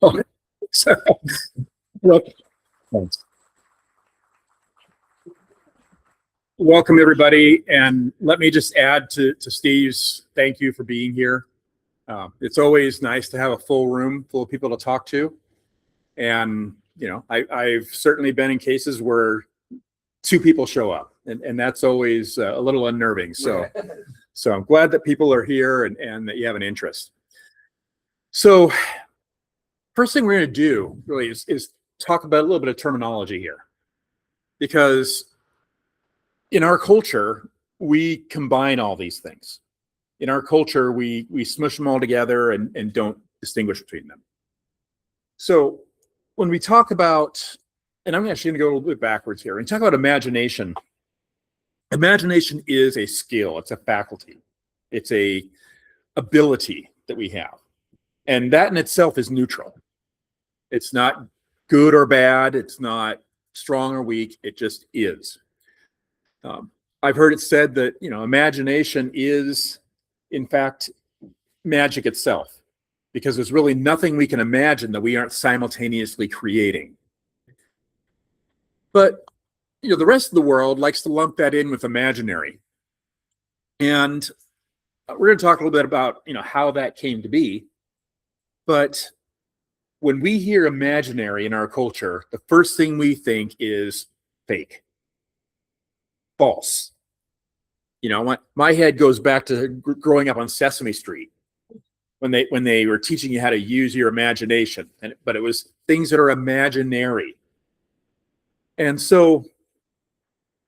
Okay. So, welcome everybody, and let me just add to Steve's thank you for being here. It's always nice to have a full room full of people to talk to, and I've certainly been in cases where two people show up, and that's always a little unnerving. So I'm glad that people are here and that you have an interest. So first thing we're going to do really is talk about a little bit of terminology here, because in our culture, we combine all these things. In our culture, we smush them all together and don't distinguish between them. So when we talk about, and I'm actually going to go a little bit backwards here, when we talk about imagination, imagination is a skill, it's a faculty, it's a ability that we have. And that in itself is neutral. It's not good or bad, it's not strong or weak, it just is. I've heard it said that imagination is in fact magic itself, because there's really nothing we can imagine that we aren't simultaneously creating. But the rest of the world likes to lump that in with imaginary, and we're going to talk a little bit about how that came to be. But when we hear imaginary in our culture, the first thing we think is fake, false. My head goes back to growing up on Sesame Street when they were teaching you how to use your imagination, but it was things that are imaginary. And so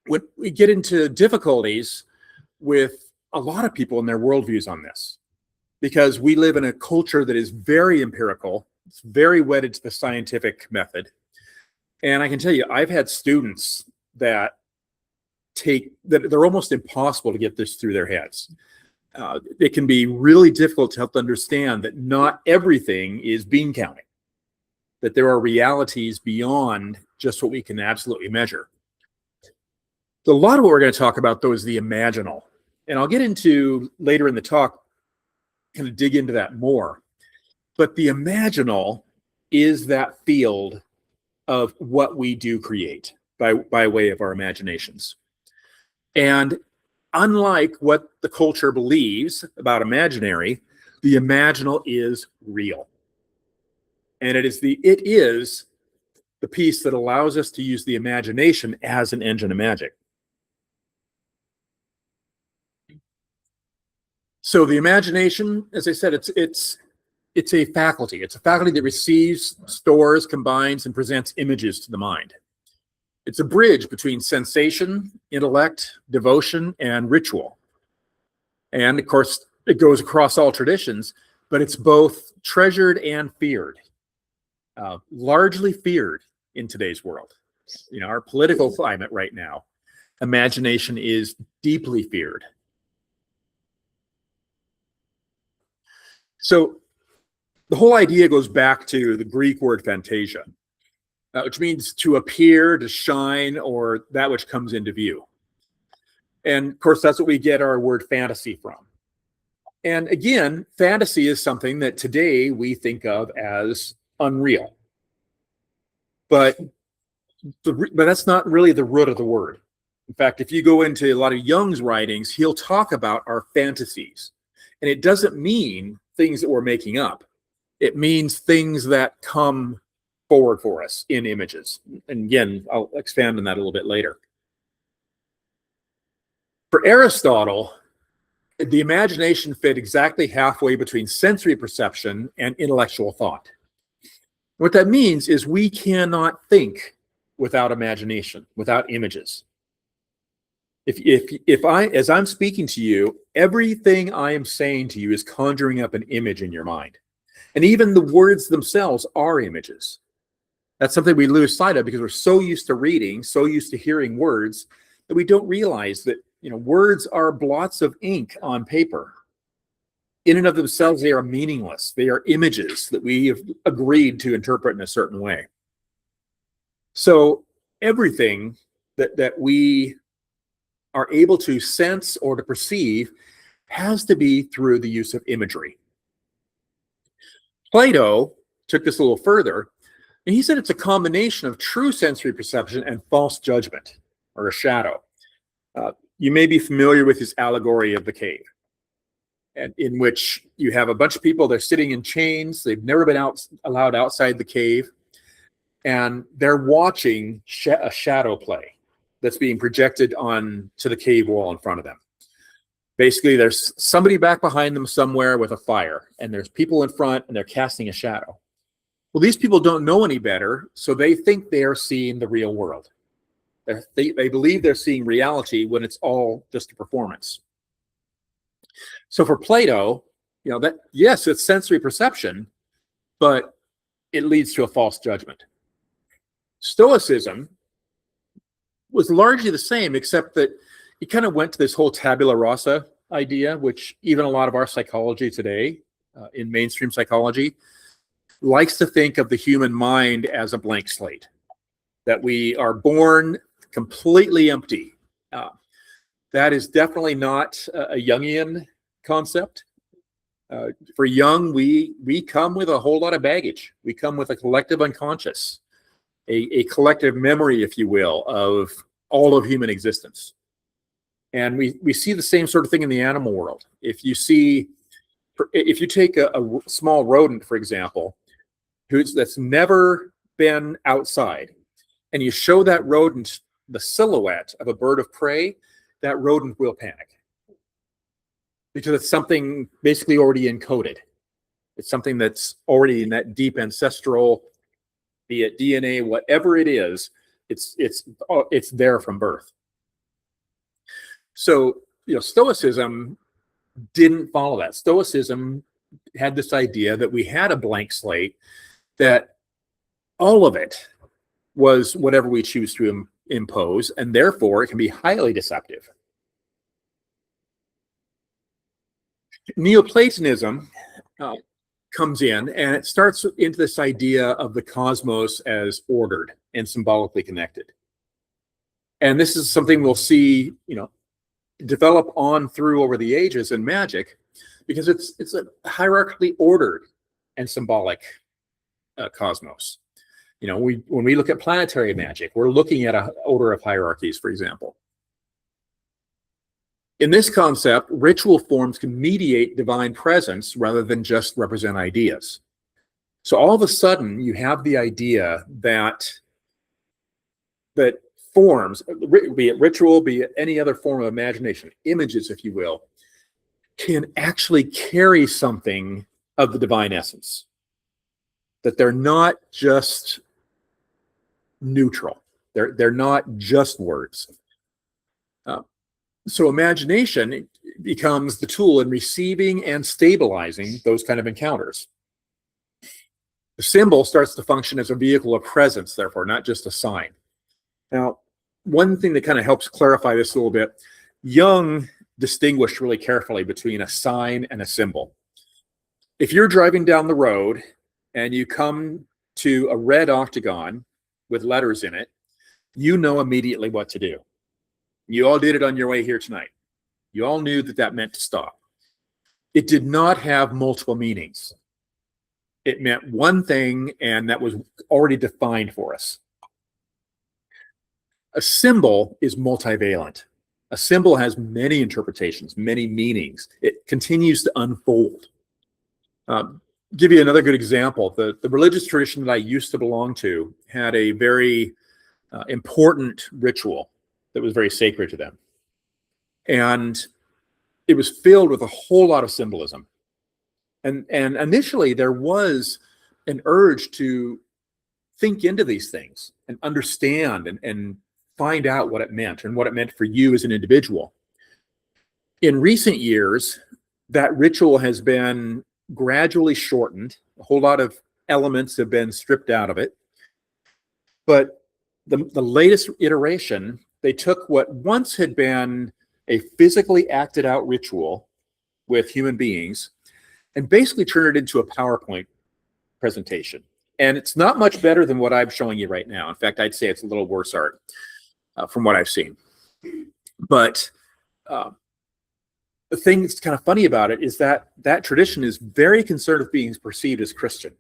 when we get into difficulties with a lot of people and their worldviews on this, because we live in a culture that is very empirical, it's very wedded to the scientific method. And I can tell you, I've had students that they're almost impossible to get this through their heads. It can be really difficult to help them understand that not everything is bean counting, that there are realities beyond just what we can absolutely measure. So a lot of what we're going to talk about, though, is the imaginal. And I'll get into later in the talk, kind of dig into that more. But the imaginal is that field of what we do create by way of our imaginations. And unlike what the culture believes about imaginary, the imaginal is real. And it is the piece that allows us to use the imagination as an engine of magic. So the imagination, as I said, it's a faculty. It's a faculty that receives, stores, combines, and presents images to the mind. It's a bridge between sensation, intellect, devotion, and ritual. And of course, it goes across all traditions, but it's both treasured and feared. Largely feared in today's world. Our political climate right now, imagination is deeply feared. So the whole idea goes back to the Greek word fantasia, which means to appear, to shine, or that which comes into view. And of course, that's what we get our word fantasy from. And again, fantasy is something that today we think of as unreal. But that's not really the root of the word. In fact, if you go into a lot of Jung's writings, he'll talk about our fantasies. And it doesn't mean things that we're making up. It means things that come forward for us in images. And again, I'll expand on that a little bit later. For Aristotle, the imagination fit exactly halfway between sensory perception and intellectual thought. What that means is we cannot think without imagination, without images. As I'm speaking to you, everything I am saying to you is conjuring up an image in your mind. And even the words themselves are images. That's something we lose sight of because we're so used to reading, so used to hearing words, that we don't realize that words are blots of ink on paper. In and of themselves, they are meaningless. They are images that we have agreed to interpret in a certain way. So everything that we are able to sense or to perceive has to be through the use of imagery. Plato took this a little further, and he said it's a combination of true sensory perception and false judgment, or a shadow. You may be familiar with his allegory of the cave, and in which you have a bunch of people, they're sitting in chains, they've never been allowed outside the cave, and they're watching a shadow play that's being projected on to the cave wall in front of them. Basically, there's somebody back behind them somewhere with a fire, and there's people in front, and they're casting a shadow. Well, these people don't know any better, so they think they are seeing the real world. They believe they're seeing reality when it's all just a performance. So for Plato, that, yes, it's sensory perception, but it leads to a false judgment. Stoicism was largely the same, except that it kind of went to this whole tabula rasa idea, which even a lot of our psychology today, in mainstream psychology, likes to think of the human mind as a blank slate, that we are born completely empty. That is definitely not a Jungian concept. For Jung, we come with a whole lot of baggage. We come with a collective unconscious, a collective memory, if you will, of all of human existence. And we see the same sort of thing in the animal world. If you take a small rodent, for example, that's never been outside, and you show that rodent the silhouette of a bird of prey, that rodent will panic. Because it's something basically already encoded. It's something that's already in that deep ancestral, be it DNA, whatever it is, it's there from birth. So, Stoicism didn't follow that. Stoicism had this idea that we had a blank slate, that all of it was whatever we choose to impose, and therefore it can be highly deceptive. Neoplatonism comes in, and it starts into this idea of the cosmos as ordered and symbolically connected. And this is something we'll see, develop on through over the ages in Magick, because it's a hierarchically ordered and symbolic cosmos. When we look at planetary magic, we're looking at an order of hierarchies, for example. In this concept, ritual forms can mediate divine presence rather than just represent ideas. So all of a sudden, you have the idea that forms, be it ritual, be it any other form of imagination, images, if you will, can actually carry something of the divine essence. That they're not just neutral. They're not just words. So imagination becomes the tool in receiving and stabilizing those kind of encounters. The symbol starts to function as a vehicle of presence, therefore, not just a sign. Now, one thing that kind of helps clarify this a little bit, Jung distinguished really carefully between a sign and a symbol. If you're driving down the road and you come to a red octagon with letters in it, you know immediately what to do. You all did it on your way here tonight. You all knew that meant to stop. It did not have multiple meanings. It meant one thing, and that was already defined for us. A symbol is multivalent. A symbol has many interpretations, many meanings. It continues to unfold. Give you another good example. The religious tradition that I used to belong to had a very important ritual that was very sacred to them. And it was filled with a whole lot of symbolism. And initially there was an urge to think into these things and understand and find out what it meant and what it meant for you as an individual. In recent years, that ritual has been gradually shortened. A whole lot of elements have been stripped out of it. But the latest iteration, they took what once had been a physically acted out ritual with human beings and basically turned it into a PowerPoint presentation. And it's not much better than what I'm showing you right now. In fact, I'd say it's a little worse art from what I've seen. But the thing that's kind of funny about it is that tradition is very concerned with being perceived as Christian.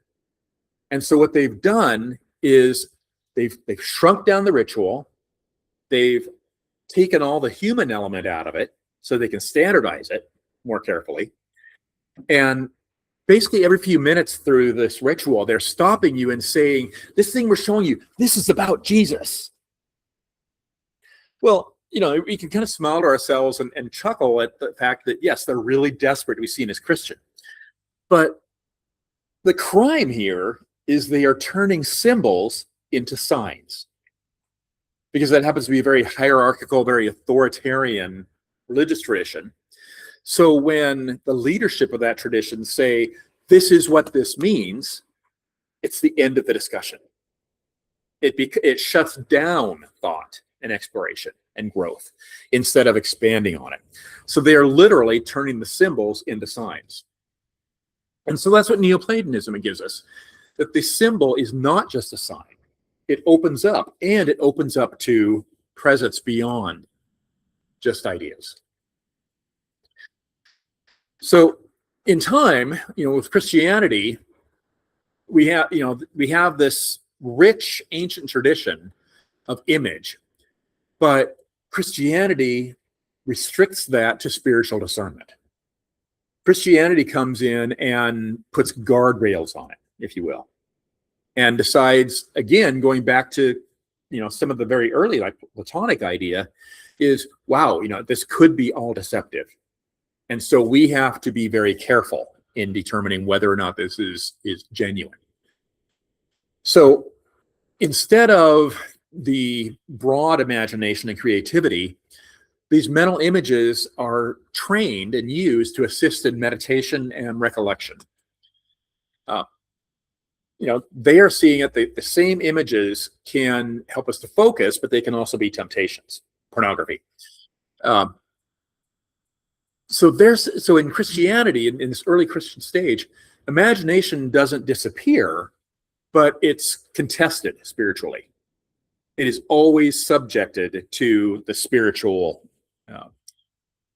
And so what they've done is they've shrunk down the ritual. They've taken all the human element out of it so they can standardize it more carefully. And basically every few minutes through this ritual, they're stopping you and saying, this thing we're showing you, this is about Jesus. Well, we can kind of smile to ourselves and chuckle at the fact that, yes, they're really desperate to be seen as Christian. But the crime here is they are turning symbols into signs, because that happens to be a very hierarchical, very authoritarian religious tradition. So when the leadership of that tradition say, this is what this means, it's the end of the discussion. It shuts down thought and exploration and growth instead of expanding on it. So they are literally turning the symbols into signs. And so that's what Neoplatonism gives us, that the symbol is not just a sign. It opens up, and it opens up to presence beyond just ideas. So in time, with Christianity, we have this rich ancient tradition of image, but Christianity restricts that to spiritual discernment. Christianity comes in and puts guardrails on it, if you will, and decides, again, going back to some of the very early, like Platonic idea, is, wow, this could be all deceptive. And so we have to be very careful in determining whether or not this is genuine. So instead of the broad imagination and creativity, these mental images are trained and used to assist in meditation and recollection. They are seeing it. The same images can help us to focus, but they can also be temptations, pornography. So in Christianity, in this early Christian stage, imagination doesn't disappear, but it's contested spiritually. It is always subjected to the spiritual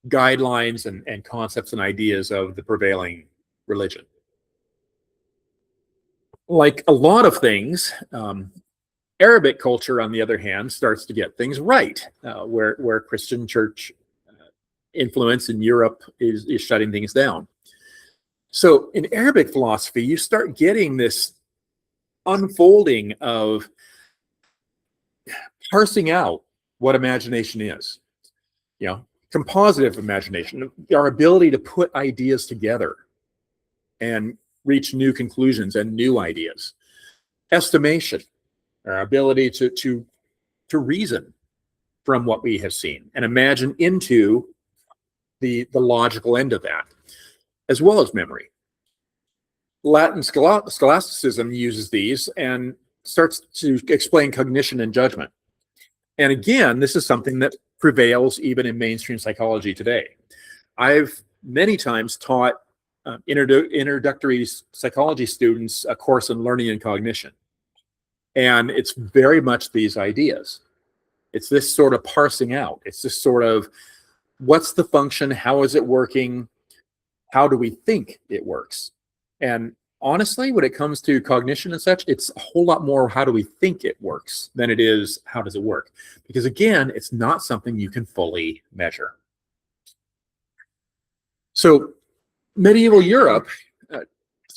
guidelines and concepts and ideas of the prevailing religion. Like a lot of things, Arabic culture, on the other hand, starts to get things right, where Christian church influence in Europe is shutting things down. So in Arabic philosophy, you start getting this unfolding of parsing out what imagination is. Compositive imagination, our ability to put ideas together and reach new conclusions and new ideas. Estimation, our ability to reason from what we have seen and imagine into the logical end of that, as well as memory. Latin scholasticism uses these and starts to explain cognition and judgment. And again, this is something that prevails even in mainstream psychology today. I've many times taught introductory psychology students a course in learning and cognition. And it's very much these ideas. It's this sort of parsing out. It's this sort of, what's the function? How is it working? How do we think it works? And honestly, when it comes to cognition and such, it's a whole lot more how do we think it works than it is how does it work? Because again, it's not something you can fully measure. So medieval Europe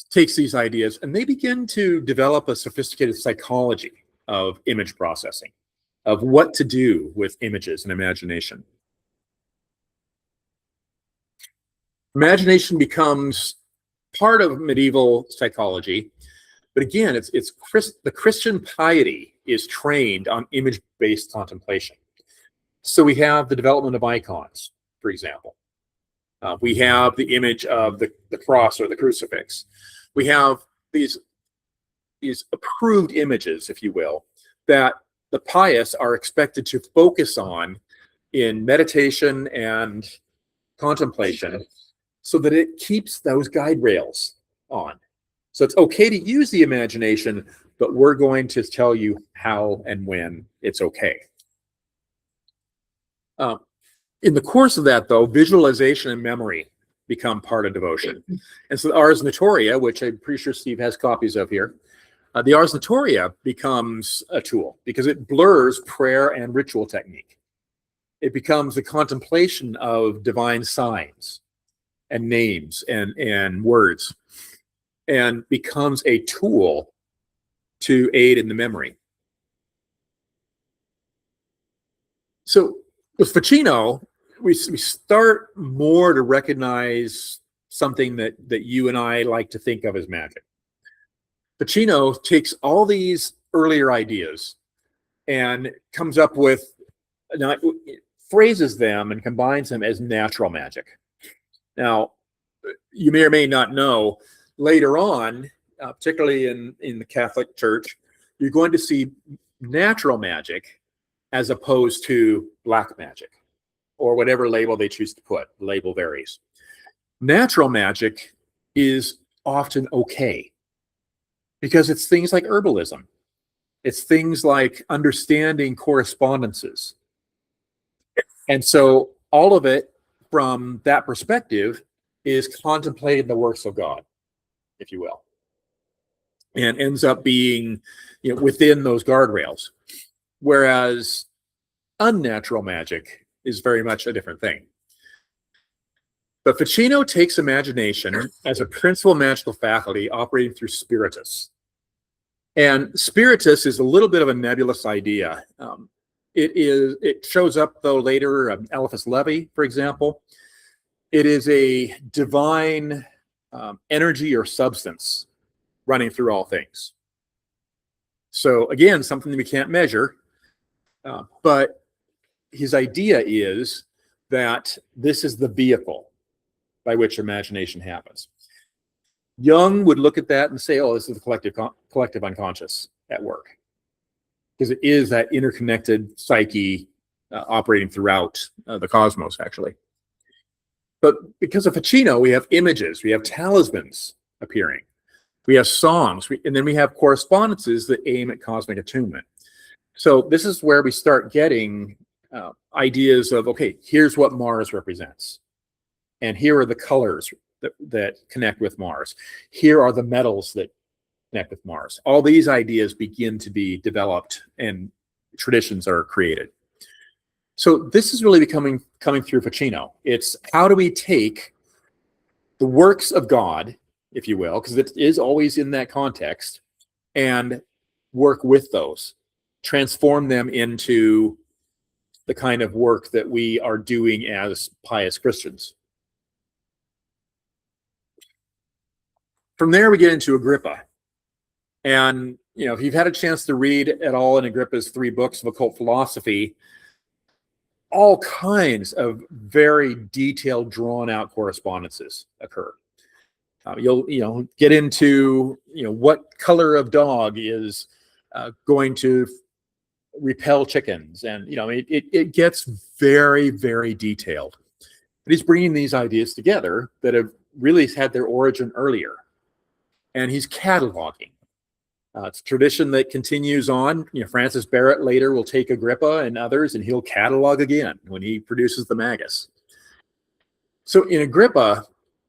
takes these ideas and they begin to develop a sophisticated psychology of image processing, of what to do with images and imagination. Imagination becomes part of medieval psychology, but again, the Christian piety is trained on image-based contemplation. So we have the development of icons, for example. We have the image of the cross or the crucifix. We have these approved images, if you will, that the pious are expected to focus on in meditation and contemplation, so that it keeps those guide rails on. So it's okay to use the imagination, but we're going to tell you how and when it's okay. In the course of that, though, visualization and memory become part of devotion. And so Ars Notoria, which I'm pretty sure Steve has copies of here, The Ars Notoria becomes a tool because it blurs prayer and ritual technique. It becomes the contemplation of divine signs and names and words, and becomes a tool to aid in the memory. So with Ficino, we start more to recognize something that you and I like to think of as magic. Ficino takes all these earlier ideas and comes up with, phrases them and combines them as natural magic. Now, you may or may not know, later on, particularly in the Catholic Church, you're going to see natural magic as opposed to black magic, or whatever label they choose to put. The label varies. Natural magic is often okay because it's things like herbalism. It's things like understanding correspondences. And so all of it from that perspective is contemplating the works of God, if you will, and ends up being, within those guardrails. Whereas unnatural magic is very much a different thing. But Ficino takes imagination as a principal magical faculty operating through spiritus. And spiritus is a little bit of a nebulous idea. It shows up, though, later, Eliphas Levi, for example. It is a divine energy or substance running through all things. So again, something that we can't measure, but his idea is that this is the vehicle by which imagination happens. Jung would look at that and say, oh, this is the collective unconscious at work, because it is that interconnected psyche operating throughout the cosmos, actually. But because of Ficino, we have images, we have talismans appearing, we have songs, and then we have correspondences that aim at cosmic attunement. So this is where we start getting ideas of, okay, here's what Mars represents, and here are the colors that connect with Mars. Here are the metals that connect with Mars. All these ideas begin to be developed and traditions are created. So this is really coming through Ficino. It's how do we take the works of God, if you will, because it is always in that context, and work with those, transform them into the kind of work that we are doing as pious Christians. From there, we get into Agrippa. And, if you've had a chance to read at all in Agrippa's 3 books of occult philosophy, all kinds of very detailed, drawn-out correspondences occur. You'll get into, what color of dog is going to repel chickens. And, it gets very, very detailed. But he's bringing these ideas together that have really had their origin earlier. And he's cataloging. It's a tradition that continues on. Francis Barrett later will take Agrippa and others, and he'll catalog again when he produces the Magus. So in Agrippa,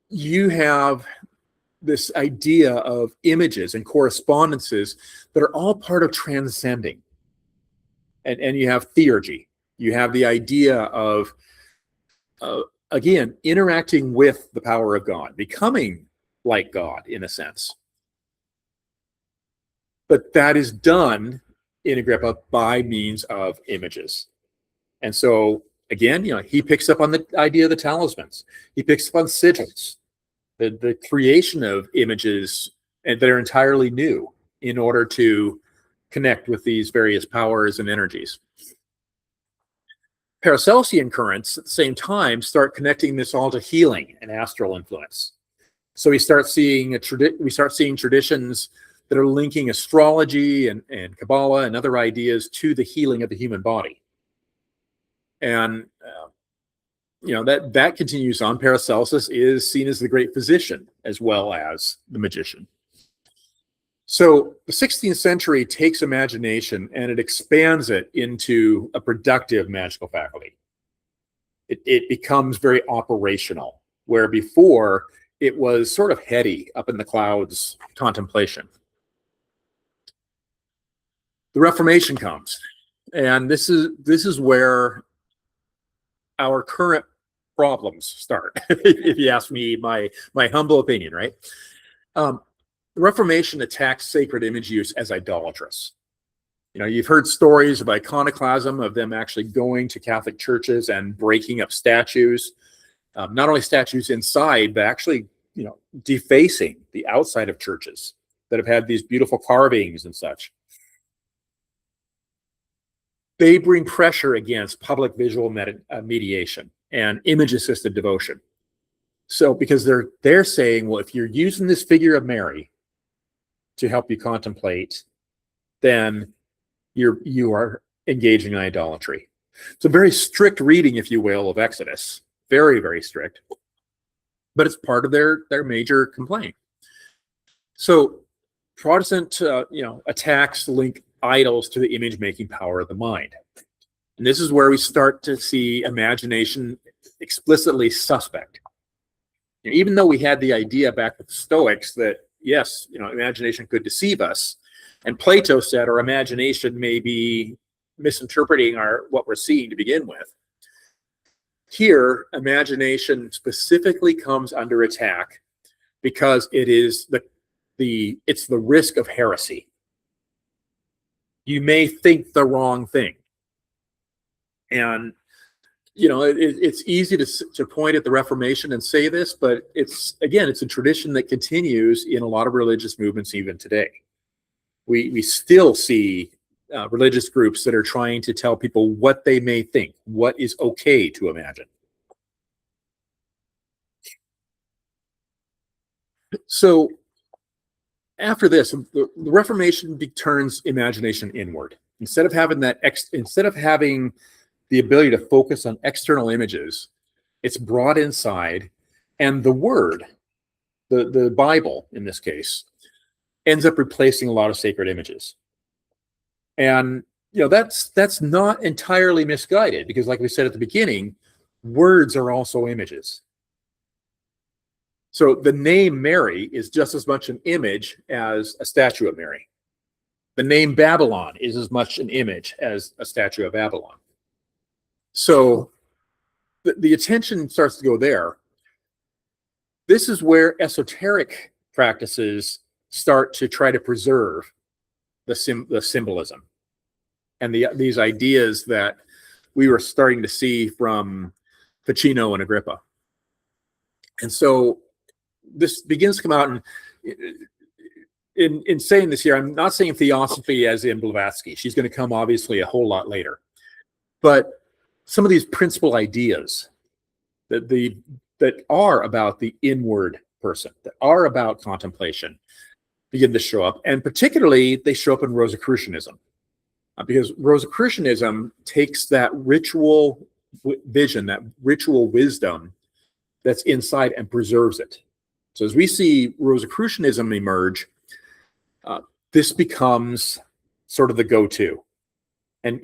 you have this idea of images and correspondences that are all part of transcending. And you have theurgy. You have the idea of, again, interacting with the power of God, becoming like God in a sense. But that is done in Agrippa by means of images. And so, again, he picks up on the idea of the talismans. He picks up on sigils, the creation of images that are entirely new in order to connect with these various powers and energies. Paracelsian currents at the same time start connecting this all to healing and astral influence. So we start seeing traditions that are linking astrology and Kabbalah and other ideas to the healing of the human body. And, that continues on. Paracelsus is seen as the great physician as well as the magician. So the 16th century takes imagination and it expands it into a productive magical faculty. It becomes very operational, where before it was sort of heady, up in the clouds contemplation. the Reformation comes, and this is where our current problems start. If you ask me my humble opinion, right? The Reformation attacks sacred image use as idolatrous. You've heard stories of iconoclasm, of them actually going to Catholic churches and breaking up statues, not only statues inside, but actually, defacing the outside of churches that have had these beautiful carvings and such. They bring pressure against public visual mediation and image-assisted devotion. So, because they're saying, well, if you're using this figure of Mary to help you contemplate, then you are engaging in idolatry. It's a very strict reading, if you will, of Exodus. Very, very strict. But it's part of their major complaint. So Protestant, attacks link idols to the image-making power of the mind. And this is where we start to see imagination explicitly suspect. Even though we had the idea back with the Stoics that, yes, imagination could deceive us, and Plato said our imagination may be misinterpreting what we're seeing to begin with. Here, imagination specifically comes under attack because it is it's the risk of heresy. You may think the wrong thing. And, it's easy to point at the Reformation and say this, but it's a tradition that continues in a lot of religious movements even today. We still see religious groups that are trying to tell people what they may think, what is okay to imagine. So after this, the Reformation turns imagination inward. Instead of having the ability to focus on external images, it's brought inside, and the Word, the Bible in this case, ends up replacing a lot of sacred images. And that's not entirely misguided, because like we said at the beginning, words are also images. So the name Mary is just as much an image as a statue of Mary. The name Babylon is as much an image as a statue of Babylon. So the attention starts to go there. This is where esoteric practices start to try to preserve the symbolism and these ideas that we were starting to see from Ficino and Agrippa. And so this begins to come out, and in saying this here, I'm not saying theosophy as in Blavatsky. She's going to come obviously a whole lot later. But some of these principal ideas that are about the inward person, that are about contemplation, begin to show up. And particularly, they show up in Rosicrucianism. Because Rosicrucianism takes that ritual vision, that ritual wisdom that's inside, and preserves it. So as we see Rosicrucianism emerge, this becomes sort of the go-to. And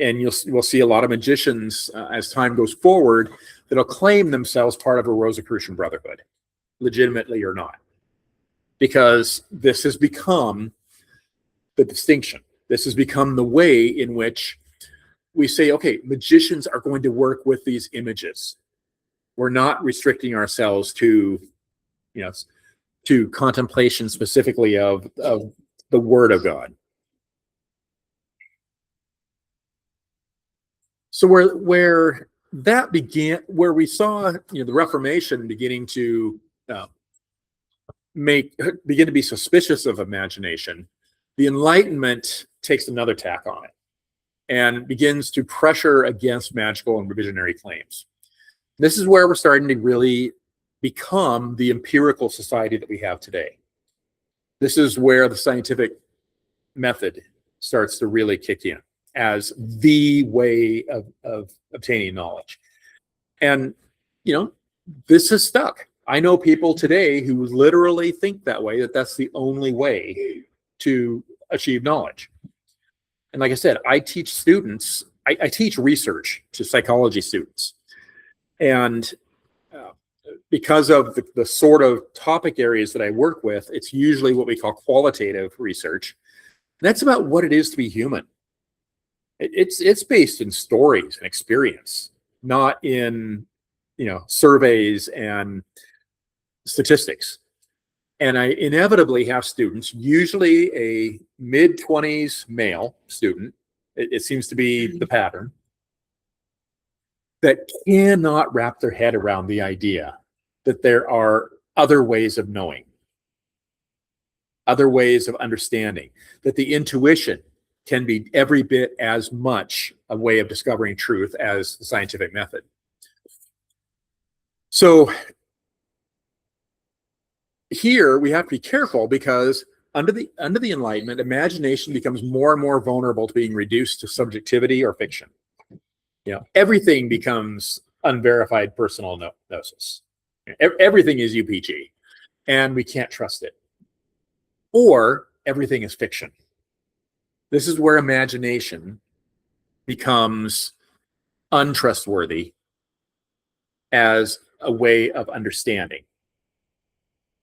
we'll see a lot of magicians as time goes forward that'll claim themselves part of a Rosicrucian brotherhood, legitimately or not. Because this has become the distinction. This has become the way in which we say, okay, magicians are going to work with these images. We're not restricting ourselves to contemplation specifically of the Word of God. So where that began, where we saw the Reformation beginning to begin to be suspicious of imagination, the Enlightenment takes another tack on it and begins to pressure against magical and revisionary claims. This is where we're starting to really become the empirical society that we have today. This is where the scientific method starts to really kick in as the way of obtaining knowledge. And, this has stuck. I know people today who literally think that way, that's the only way to achieve knowledge. And like I said, I teach students, I teach research to psychology students. And because of the sort of topic areas that I work with, it's usually what we call qualitative research. And that's about what it is to be human. It's based in stories and experience, not in surveys and statistics. And I inevitably have students, usually a mid-20s male student, it seems to be the pattern, that cannot wrap their head around the idea that there are other ways of knowing, other ways of understanding, that the intuition can be every bit as much a way of discovering truth as the scientific method. So here we have to be careful, because under the Enlightenment, imagination becomes more and more vulnerable to being reduced to subjectivity or fiction. Everything becomes unverified personal gnosis. Everything is UPG, and we can't trust it. Or everything is fiction. This is where imagination becomes untrustworthy as a way of understanding.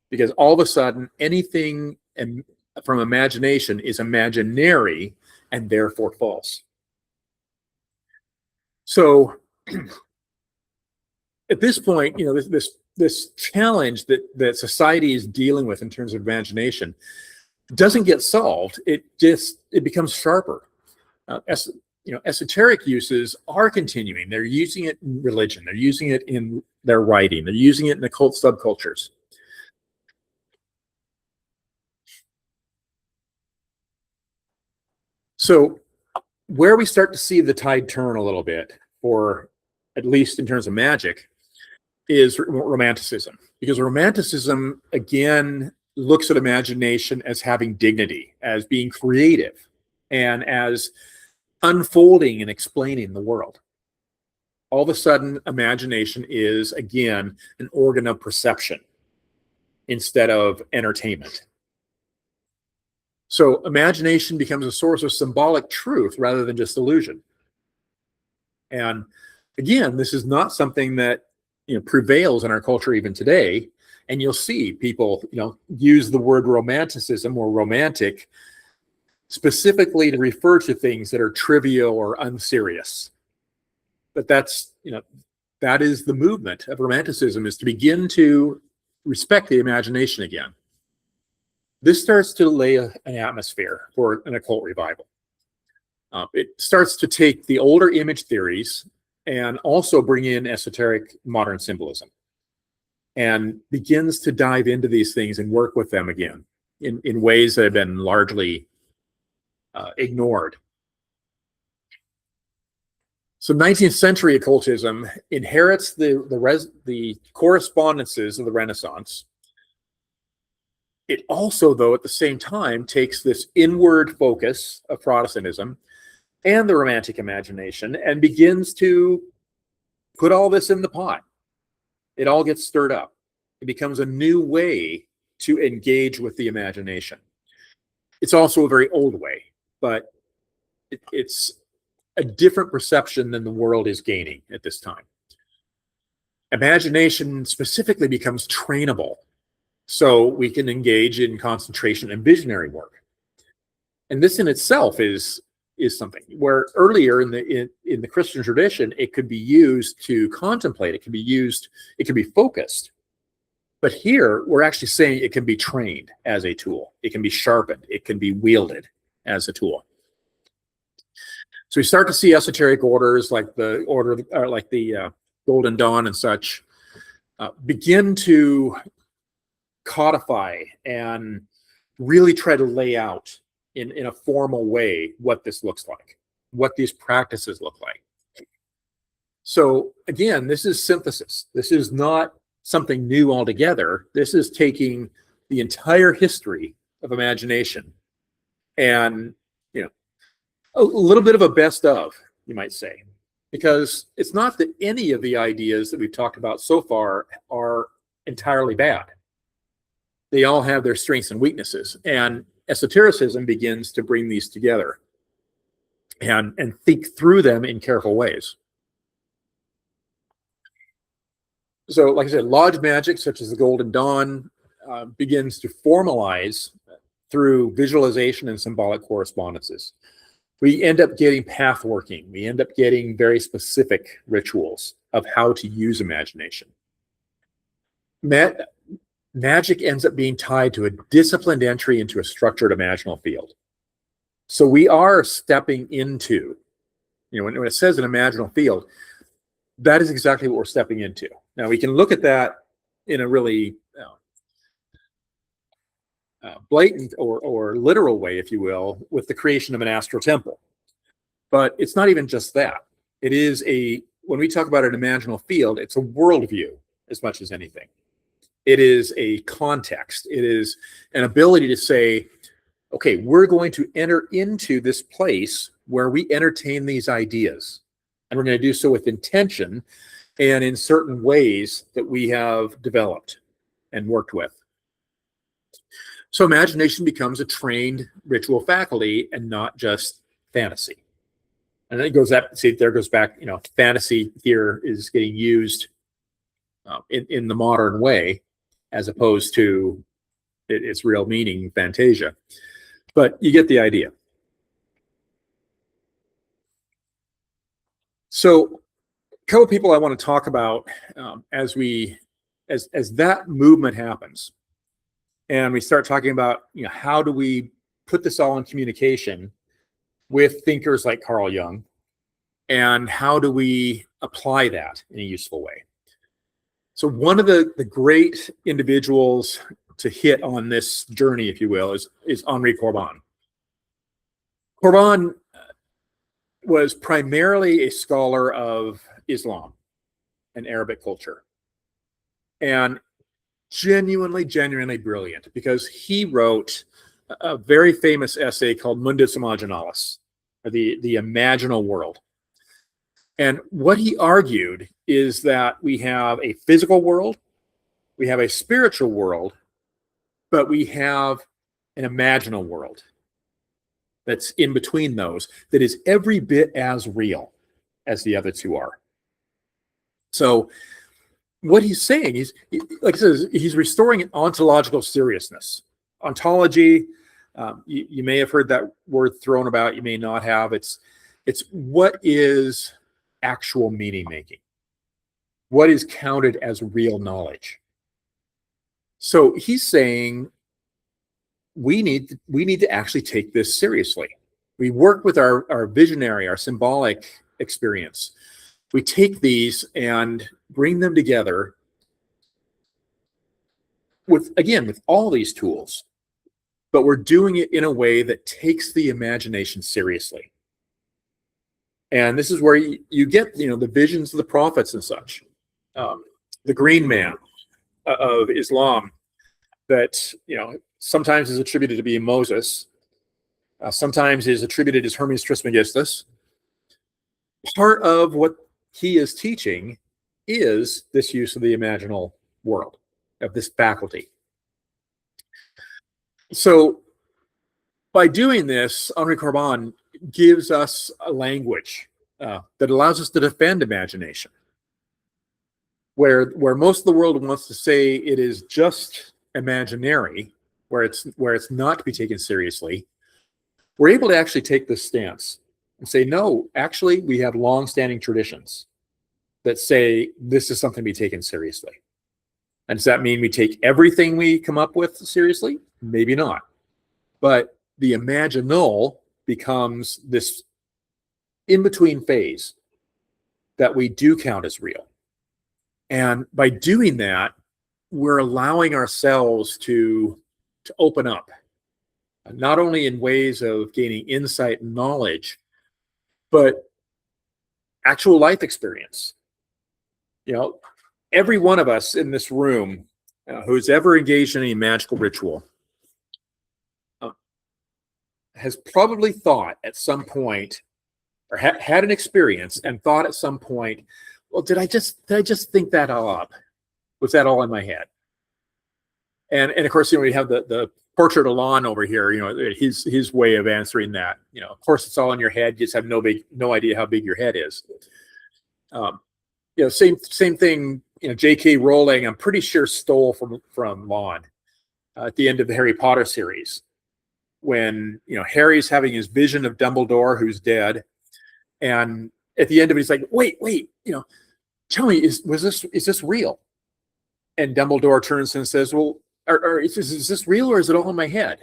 Because all of a sudden, anything from imagination is imaginary and therefore false. So at this point, this challenge that society is dealing with in terms of imagination doesn't get solved. It becomes sharper. Esoteric uses are continuing. They're using it in religion. They're using it in their writing. They're using it in occult subcultures. So where we start to see the tide turn a little bit, or at least in terms of magic, is romanticism. Because romanticism, again, looks at imagination as having dignity, as being creative, and as unfolding and explaining the world. All of a sudden, imagination is, again, an organ of perception instead of entertainment. So imagination becomes a source of symbolic truth rather than just illusion. And again, this is not something that prevails in our culture even today. And you'll see people use the word romanticism or romantic specifically to refer to things that are trivial or unserious. But that is the movement of romanticism, is to begin to respect the imagination again. This starts to lay an atmosphere for an occult revival. It starts to take the older image theories and also bring in esoteric modern symbolism, and begins to dive into these things and work with them again in ways that have been largely ignored. So 19th century occultism inherits the correspondences of the Renaissance. It also, though, at the same time, takes this inward focus of Protestantism and the Romantic imagination and begins to put all this in the pot. It all gets stirred up. It becomes a new way to engage with the imagination. It's also a very old way, but it's a different perception than the world is gaining at this time. Imagination specifically becomes trainable, so we can engage in concentration and visionary work. And this in itself is something where earlier in the Christian tradition, it could be used to contemplate, it could be focused. But here we're actually saying it can be trained as a tool. It can be sharpened, it can be wielded as a tool. So we start to see esoteric orders like the Golden Dawn and such begin to codify and really try to lay out in a formal way what this looks like, what these practices look like. So again, this is synthesis. This is not something new altogether. This is taking the entire history of imagination and a little bit of a best of, you might say, because it's not that any of the ideas that we've talked about so far are entirely bad. They all have their strengths and weaknesses, and esotericism begins to bring these together and think through them in careful ways. So, like I said, lodge magic, such as the Golden Dawn, begins to formalize through visualization and symbolic correspondences. We end up getting path working. We end up getting very specific rituals of how to use imagination. Magic ends up being tied to a disciplined entry into a structured imaginal field. So we are stepping into, when it says an imaginal field, that is exactly what we're stepping into. Now we can look at that in a really blatant or literal way, if you will, with the creation of an astral temple. But it's not even just that. It is when we talk about an imaginal field, it's a worldview as much as anything. It is a context. It is an ability to say, okay, we're going to enter into this place where we entertain these ideas. And we're going to do so with intention and in certain ways that we have developed and worked with. So imagination becomes a trained ritual faculty and not just fantasy. And then it goes up, see, there goes back, fantasy here is getting used in the modern way, as opposed to its real meaning, fantasia. But you get the idea. So a couple of people I want to talk about as that movement happens, and we start talking about, how do we put this all in communication with thinkers like Carl Jung, and how do we apply that in a useful way? So one of the great individuals to hit on this journey, if you will, is Henri Corbin. Corbin was primarily a scholar of Islam and Arabic culture, and genuinely brilliant, because he wrote a very famous essay called Mundus Imaginalis, or the imaginal world. And what he argued is that we have a physical world, we have a spiritual world, but we have an imaginal world that's in between those, that is every bit as real as the other two are. So what he's saying is, like I said, he's restoring an ontological seriousness. Ontology, you may have heard that word thrown about, you may not have. It's what is actual meaning making? What is counted as real knowledge? So he's saying we need to actually take this seriously. We work with our visionary, our symbolic experience. We take these and bring them together with all these tools, but we're doing it in a way that takes the imagination seriously. And this is where you get, the visions of the prophets and such. The green man of Islam that, sometimes is attributed to be Moses, sometimes is attributed as Hermes Trismegistus. Part of what he is teaching is this use of the imaginal world, of this faculty. So by doing this, Henri Corbin gives us a language that allows us to defend imagination. Where most of the world wants to say it is just imaginary, where it's not to be taken seriously, we're able to actually take this stance and say, no, actually, we have long-standing traditions that say this is something to be taken seriously. And does that mean we take everything we come up with seriously? Maybe not. But the imaginal becomes this in-between phase that we do count as real. And by doing that, we're allowing ourselves to open up, not only in ways of gaining insight and knowledge, but actual life experience. Every one of us in this room who's ever engaged in any magical ritual has probably thought at some point, or had an experience and thought at some point, well, did I just think that all up? Was that all in my head? And of course, we have the portrait of Lon over here. His way of answering that. Of course, it's all in your head. You just have no idea how big your head is. Same thing. J.K. Rowling, I'm pretty sure, stole from Lon at the end of the Harry Potter series. when Harry's having his vision of Dumbledore, who's dead, and at the end of it, he's like, wait, tell me, is this real? And Dumbledore turns and says, well, is this real, or is it all in my head?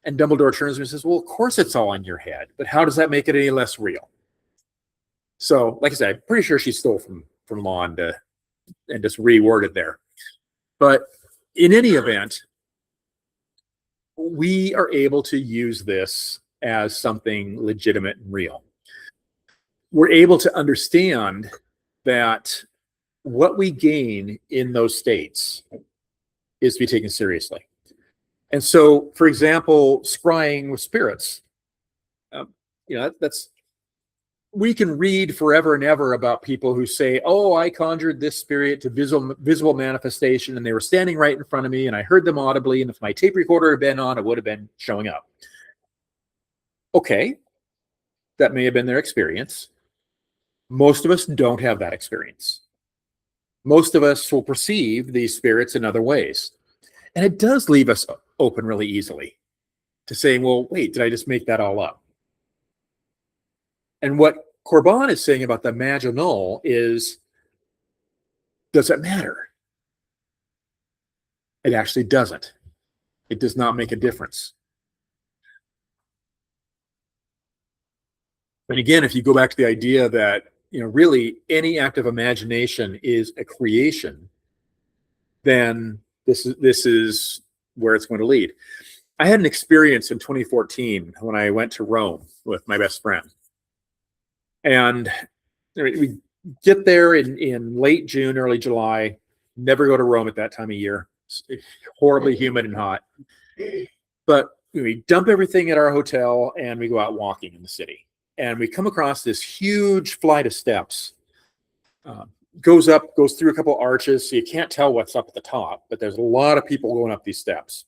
And Dumbledore turns and says, well, of course it's all in your head, but how does that make it any less real? So, like I said, I'm pretty sure she stole from Lon and just reworded there. But in any event, we are able to use this as something legitimate and real. We're able to understand that what we gain in those states is to be taken seriously. And so, for example, scrying with spirits, that's, we can read forever and ever about people who say, oh, I conjured this spirit to visible manifestation, and they were standing right in front of me, and I heard them audibly, and if my tape recorder had been on, it would have been showing up. Okay, that may have been their experience. Most of us don't have that experience. Most of us will perceive these spirits in other ways. And it does leave us open really easily to saying, well, wait, did I just make that all up? And what Corban is saying about the imaginal is, does it matter? It actually doesn't. It does not make a difference. And again, if you go back to the idea that, really any act of imagination is a creation, then this is where it's going to lead. I had an experience in 2014 when I went to Rome with my best friend. And we get there in late June, early July. Never go to Rome at that time of year. It's horribly humid and hot. But we dump everything at our hotel and we go out walking in the city. And we come across this huge flight of steps. Goes through a couple arches, so you can't tell what's up at the top, but there's a lot of people going up these steps.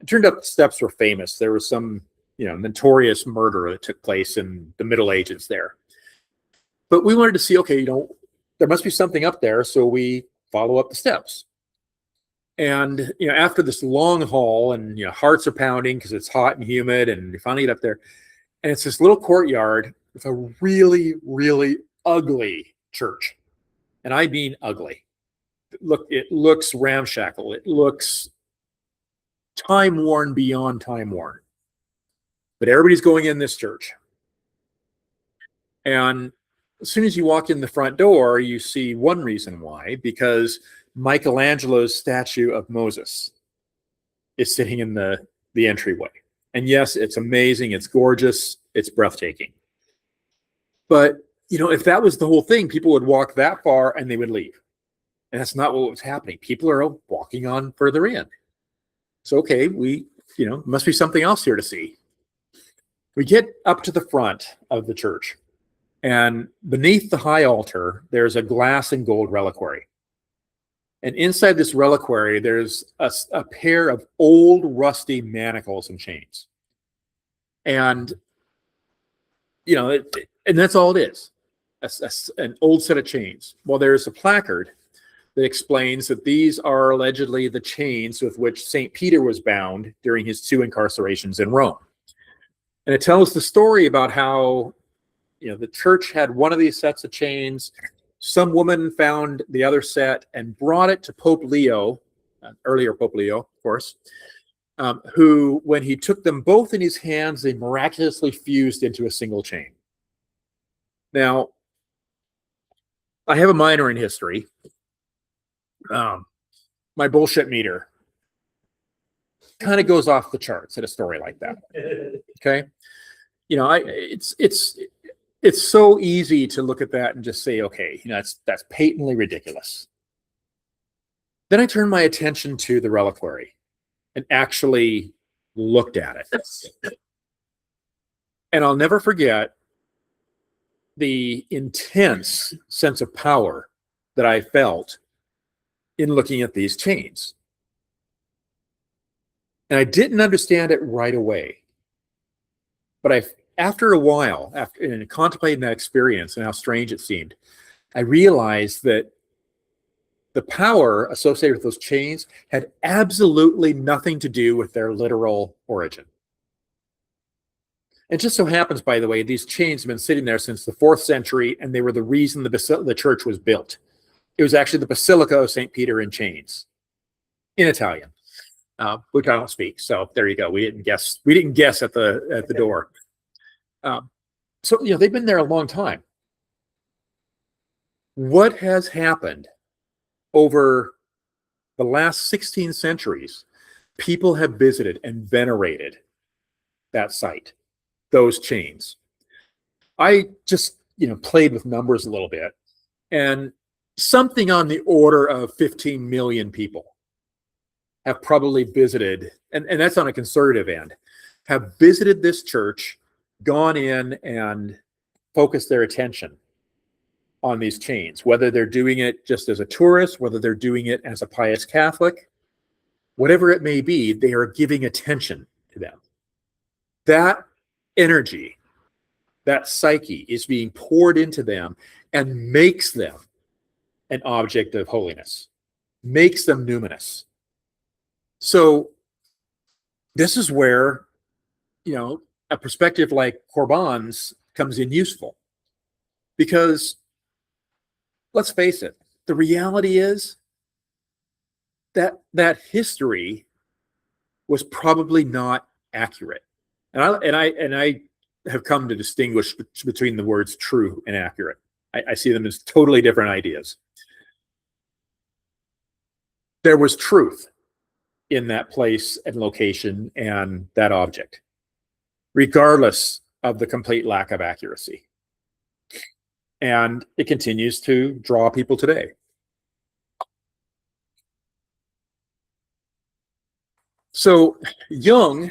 It turned out the steps were famous. There was some, notorious murder that took place in the Middle Ages there. But we wanted to see, okay, there must be something up there, so we follow up the steps. And, after this long haul and, hearts are pounding because it's hot and humid, and you finally get up there, and it's this little courtyard with a really, really ugly church. And I mean ugly. It looks ramshackle. It looks time-worn beyond time-worn. But everybody's going in this church. And as soon as you walk in the front door, you see one reason why, because Michelangelo's statue of Moses is sitting in the entryway. And yes, it's amazing. It's gorgeous. It's breathtaking. But if that was the whole thing, people would walk that far and they would leave. And that's not what was happening. People are walking on further in. So, okay, must be something else here to see. We get up to the front of the church, and beneath the high altar, there's a glass and gold reliquary. And inside this reliquary, there's a pair of old rusty manacles and chains. And, and that's all it is. An old set of chains. Well, there's a placard that explains that these are allegedly the chains with which St. Peter was bound during his 2 incarcerations in Rome. And it tells the story about how, the church had one of these sets of chains. Some woman found the other set and brought it to Pope Leo, earlier Pope Leo, of course, who, when he took them both in his hands, they miraculously fused into a single chain. Now, I have a minor in history. My bullshit meter kind of goes off the charts at a story like that. Okay, it's so easy to look at that and just say, okay, that's patently ridiculous. Then I turned my attention to the reliquary and actually looked at it, and I'll never forget the intense sense of power that I felt in looking at these chains. And I didn't understand it right away. But after a while, in contemplating that experience and how strange it seemed, I realized that the power associated with those chains had absolutely nothing to do with their literal origin. It just so happens, by the way, these chains have been sitting there since the 4th century, and they were the reason the church was built. It was actually the Basilica of St. Peter in chains, in Italian, which I don't speak. So there you go. We didn't guess. We didn't guess at the door. So they've been there a long time. What has happened over the last 16 centuries? People have visited and venerated that site, those chains. I just played with numbers a little bit, and something on the order of 15 million people have probably visited, and that's on a conservative end, have visited this church, gone in and focused their attention on these chains, whether they're doing it just as a tourist, whether they're doing it as a pious Catholic, whatever it may be, they are giving attention to them. That energy, that psyche is being poured into them and makes them an object of holiness, makes them numinous. So this is where, a perspective like Corban's comes in useful. Because let's face it, the reality is that history was probably not accurate. And I have come to distinguish between the words true and accurate. I see them as totally different ideas. There was truth in that place and location and that object, regardless of the complete lack of accuracy. And it continues to draw people today. So Jung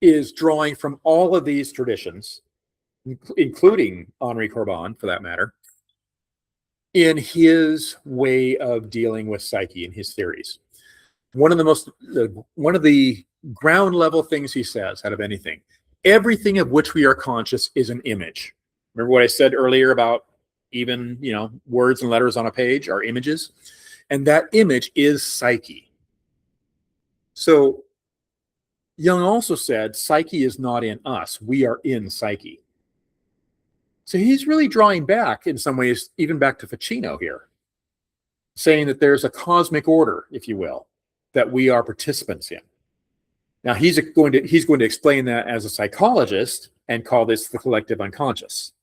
is drawing from all of these traditions, including Henri Corbin, for that matter, in his way of dealing with psyche and his theories. One of the ground level things he says out of anything, everything of which we are conscious is an image. Remember what I said earlier about even, words and letters on a page are images? And that image is psyche. So Jung also said psyche is not in us. We are in psyche. So he's really drawing back, in some ways, even back to Ficino here, saying that there's a cosmic order, if you will, that we are participants in. Now, he's going to explain that as a psychologist and call this the collective unconscious.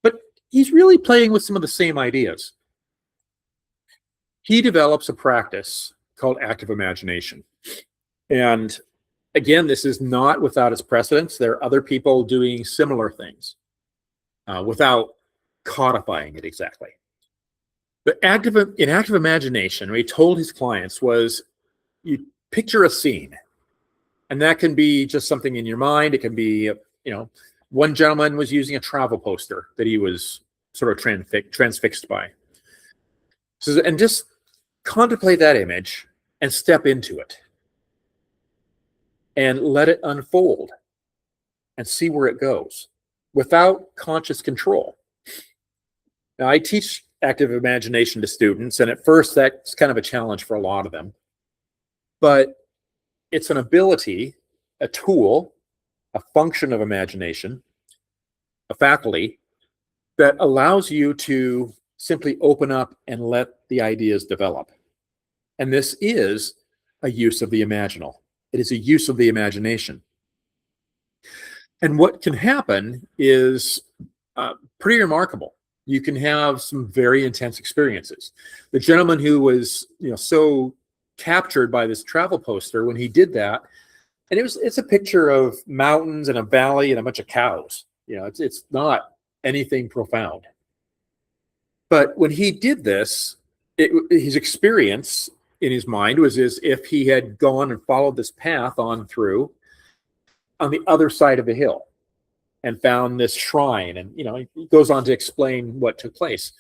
But he's really playing with some of the same ideas. He develops a practice called active imagination. And again, this is not without its precedents. There are other people doing similar things without codifying it exactly. But in active imagination, what he told his clients was, you picture a scene. And that can be just something in your mind. It can be, one gentleman was using a travel poster that he was sort of transfixed by. So, and just contemplate that image and step into it. And let it unfold and see where it goes without conscious control. Now, I teach active imagination to students, and at first that's kind of a challenge for a lot of them. But it's an ability, a tool, a function of imagination, a faculty that allows you to simply open up and let the ideas develop. And this is a use of the imaginal. It is a use of the imagination. And what can happen is pretty remarkable. You can have some very intense experiences. The gentleman who was, so captured by this travel poster, when he did that, and it's a picture of mountains and a valley and a bunch of cows. It's not anything profound. But when he did this, his experience in his mind was as if he had gone and followed this path on the other side of the hill and found this shrine. And, he goes on to explain what took place.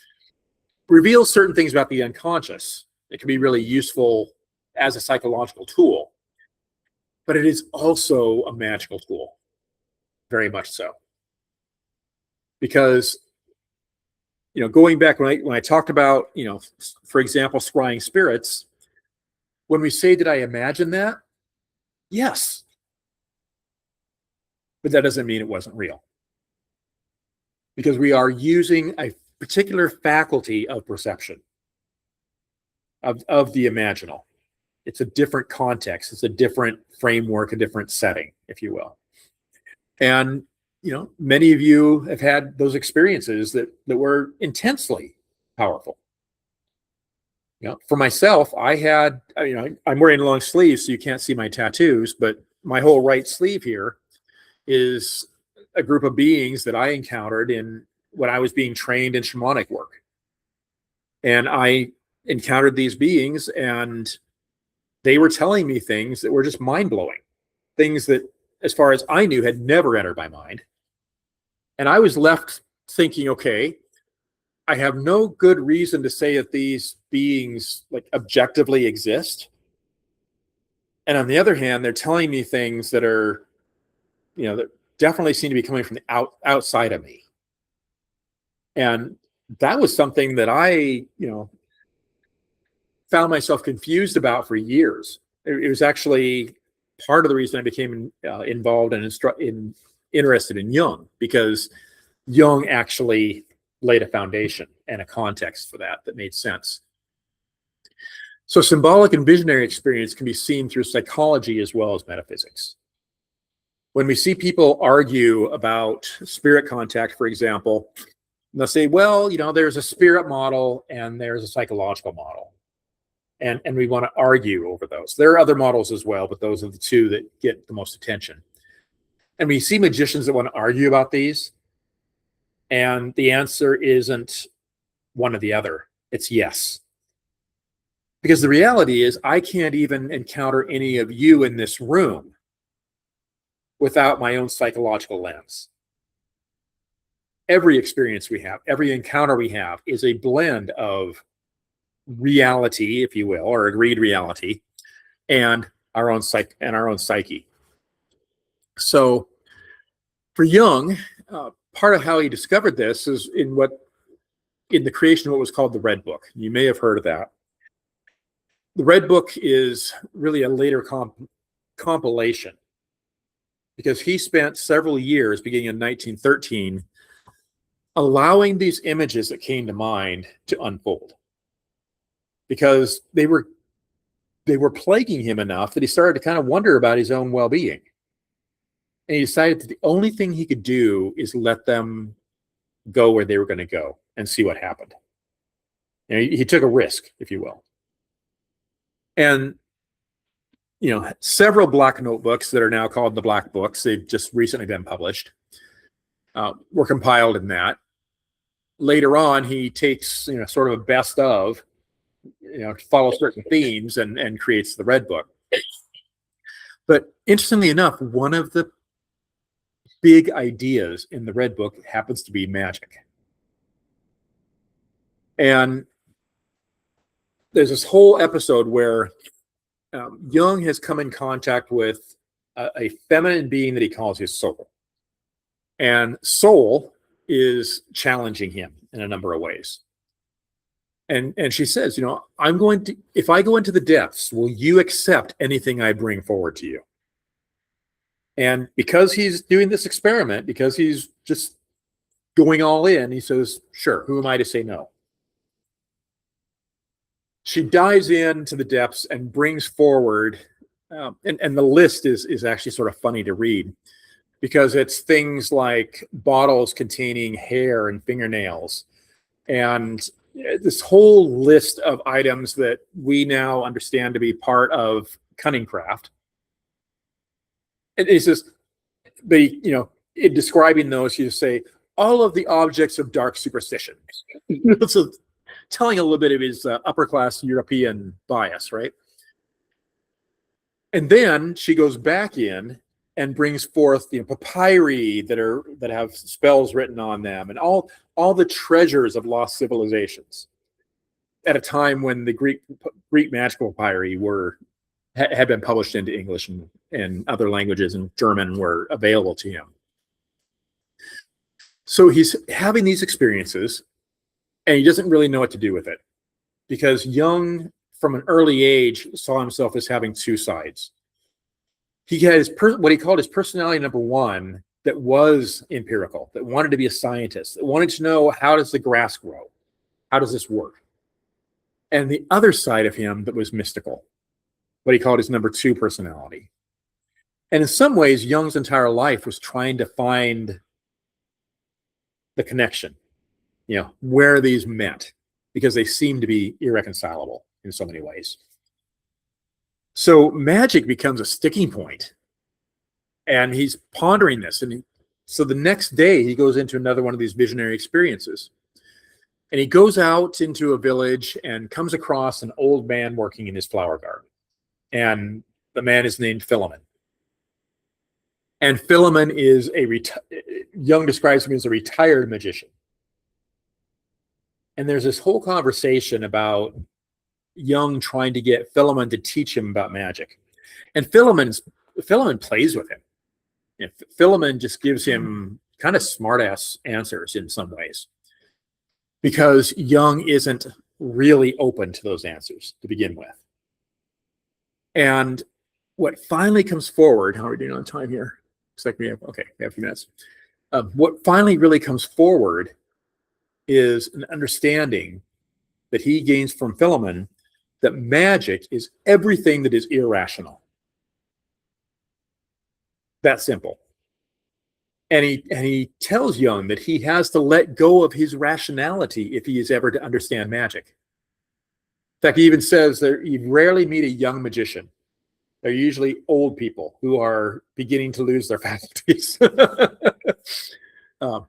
Reveals certain things about the unconscious. It can be really useful as a psychological tool, but it is also a magical tool, very much so. Because, going back when I talked about, for example, scrying spirits, when we say, did I imagine that? Yes. but that doesn't mean it wasn't real. Because we are using a particular faculty of perception, of the imaginal. It's a different context. It's a different framework, a different setting, if you will. And, many of you have had those experiences that were intensely powerful. For myself, I had, I'm wearing long sleeves, so you can't see my tattoos, but my whole right sleeve here is a group of beings that I encountered when I was being trained in shamanic work. And I encountered these beings, and they were telling me things that were just mind-blowing, things that, as far as I knew, had never entered my mind. And I was left thinking, okay, I have no good reason to say that these beings objectively exist. And on the other hand, they're telling me things that are, that definitely seem to be coming from the outside of me. And that was something that I, found myself confused about for years. It was actually part of the reason I became involved and interested in Jung, because Jung actually laid a foundation and a context for that made sense. So symbolic and visionary experience can be seen through psychology as well as metaphysics. When we see people argue about spirit contact, for example, they'll say, well, there's a spirit model and there's a psychological model. And we want to argue over those. There are other models as well, but those are the two that get the most attention. And we see magicians that want to argue about these, and the answer isn't one or the other. It's yes. Because the reality is, I can't even encounter any of you in this room without my own psychological lens. Every experience we have, every encounter we have is a blend of reality, if you will, or agreed reality, and our own psyche. So for Jung, part of how he discovered this is in the creation of what was called the Red Book. You may have heard of that. The Red Book is really a later compilation, because he spent several years, beginning in 1913, allowing these images that came to mind to unfold, because they were plaguing him enough that he started to kind of wonder about his own well-being. And he decided that the only thing he could do is let them go where they were going to go and see what happened. He took a risk, if you will. And, several black notebooks that are now called the Black Books, they've just recently been published, were compiled in that. Later on, he takes, sort of a best of, to follow certain themes and creates the Red Book. But interestingly enough, one of the big ideas in the Red Book happens to be magic. And there's this whole episode where Jung has come in contact with a feminine being that he calls his soul. And soul is challenging him in a number of ways. And she says, if I go into the depths, will you accept anything I bring forward to you? And because he's doing this experiment, because he's just going all in, he says, sure, who am I to say no? She dives into the depths and brings forward, and the list is actually sort of funny to read, because it's things like bottles containing hair and fingernails, and this whole list of items that we now understand to be part of cunning craft. And it's just, in describing those, you say, all of the objects of dark superstition. So telling a little bit of his upper class European bias, right? And then she goes back in and brings forth papyri that have spells written on them, and all the treasures of lost civilizations at a time when the Greek magical papyri had been published into English and other languages, and German were available to him. So he's having these experiences, and he doesn't really know what to do with it, because Jung, from an early age, saw himself as having two sides. He had what he called his personality number one, that was empirical, that wanted to be a scientist, that wanted to know, how does the grass grow? How does this work? And the other side of him that was mystical, what he called his number two personality. And in some ways, Jung's entire life was trying to find the connection, where these met, because they seem to be irreconcilable in so many ways. So Magick becomes a sticking point, and he's pondering this. And so the next day, he goes into another one of these visionary experiences. And he goes out into a village and comes across an old man working in his flower garden. And the man is named Philemon. And Philemon is Jung describes him as a retired magician. And there's this whole conversation about Jung trying to get Philemon to teach him about magic. And Philemon plays with him. Philemon just gives him kind of smart-ass answers in some ways, because Jung isn't really open to those answers to begin with. And what finally comes forward, how are we doing on time here? Looks like we have a few minutes. What finally really comes forward is an understanding that he gains from Philemon that magic is everything that is irrational. That simple. And he tells Jung that he has to let go of his rationality if he is ever to understand magic. In fact, he even says that you rarely meet a young magician. They're usually old people who are beginning to lose their faculties. But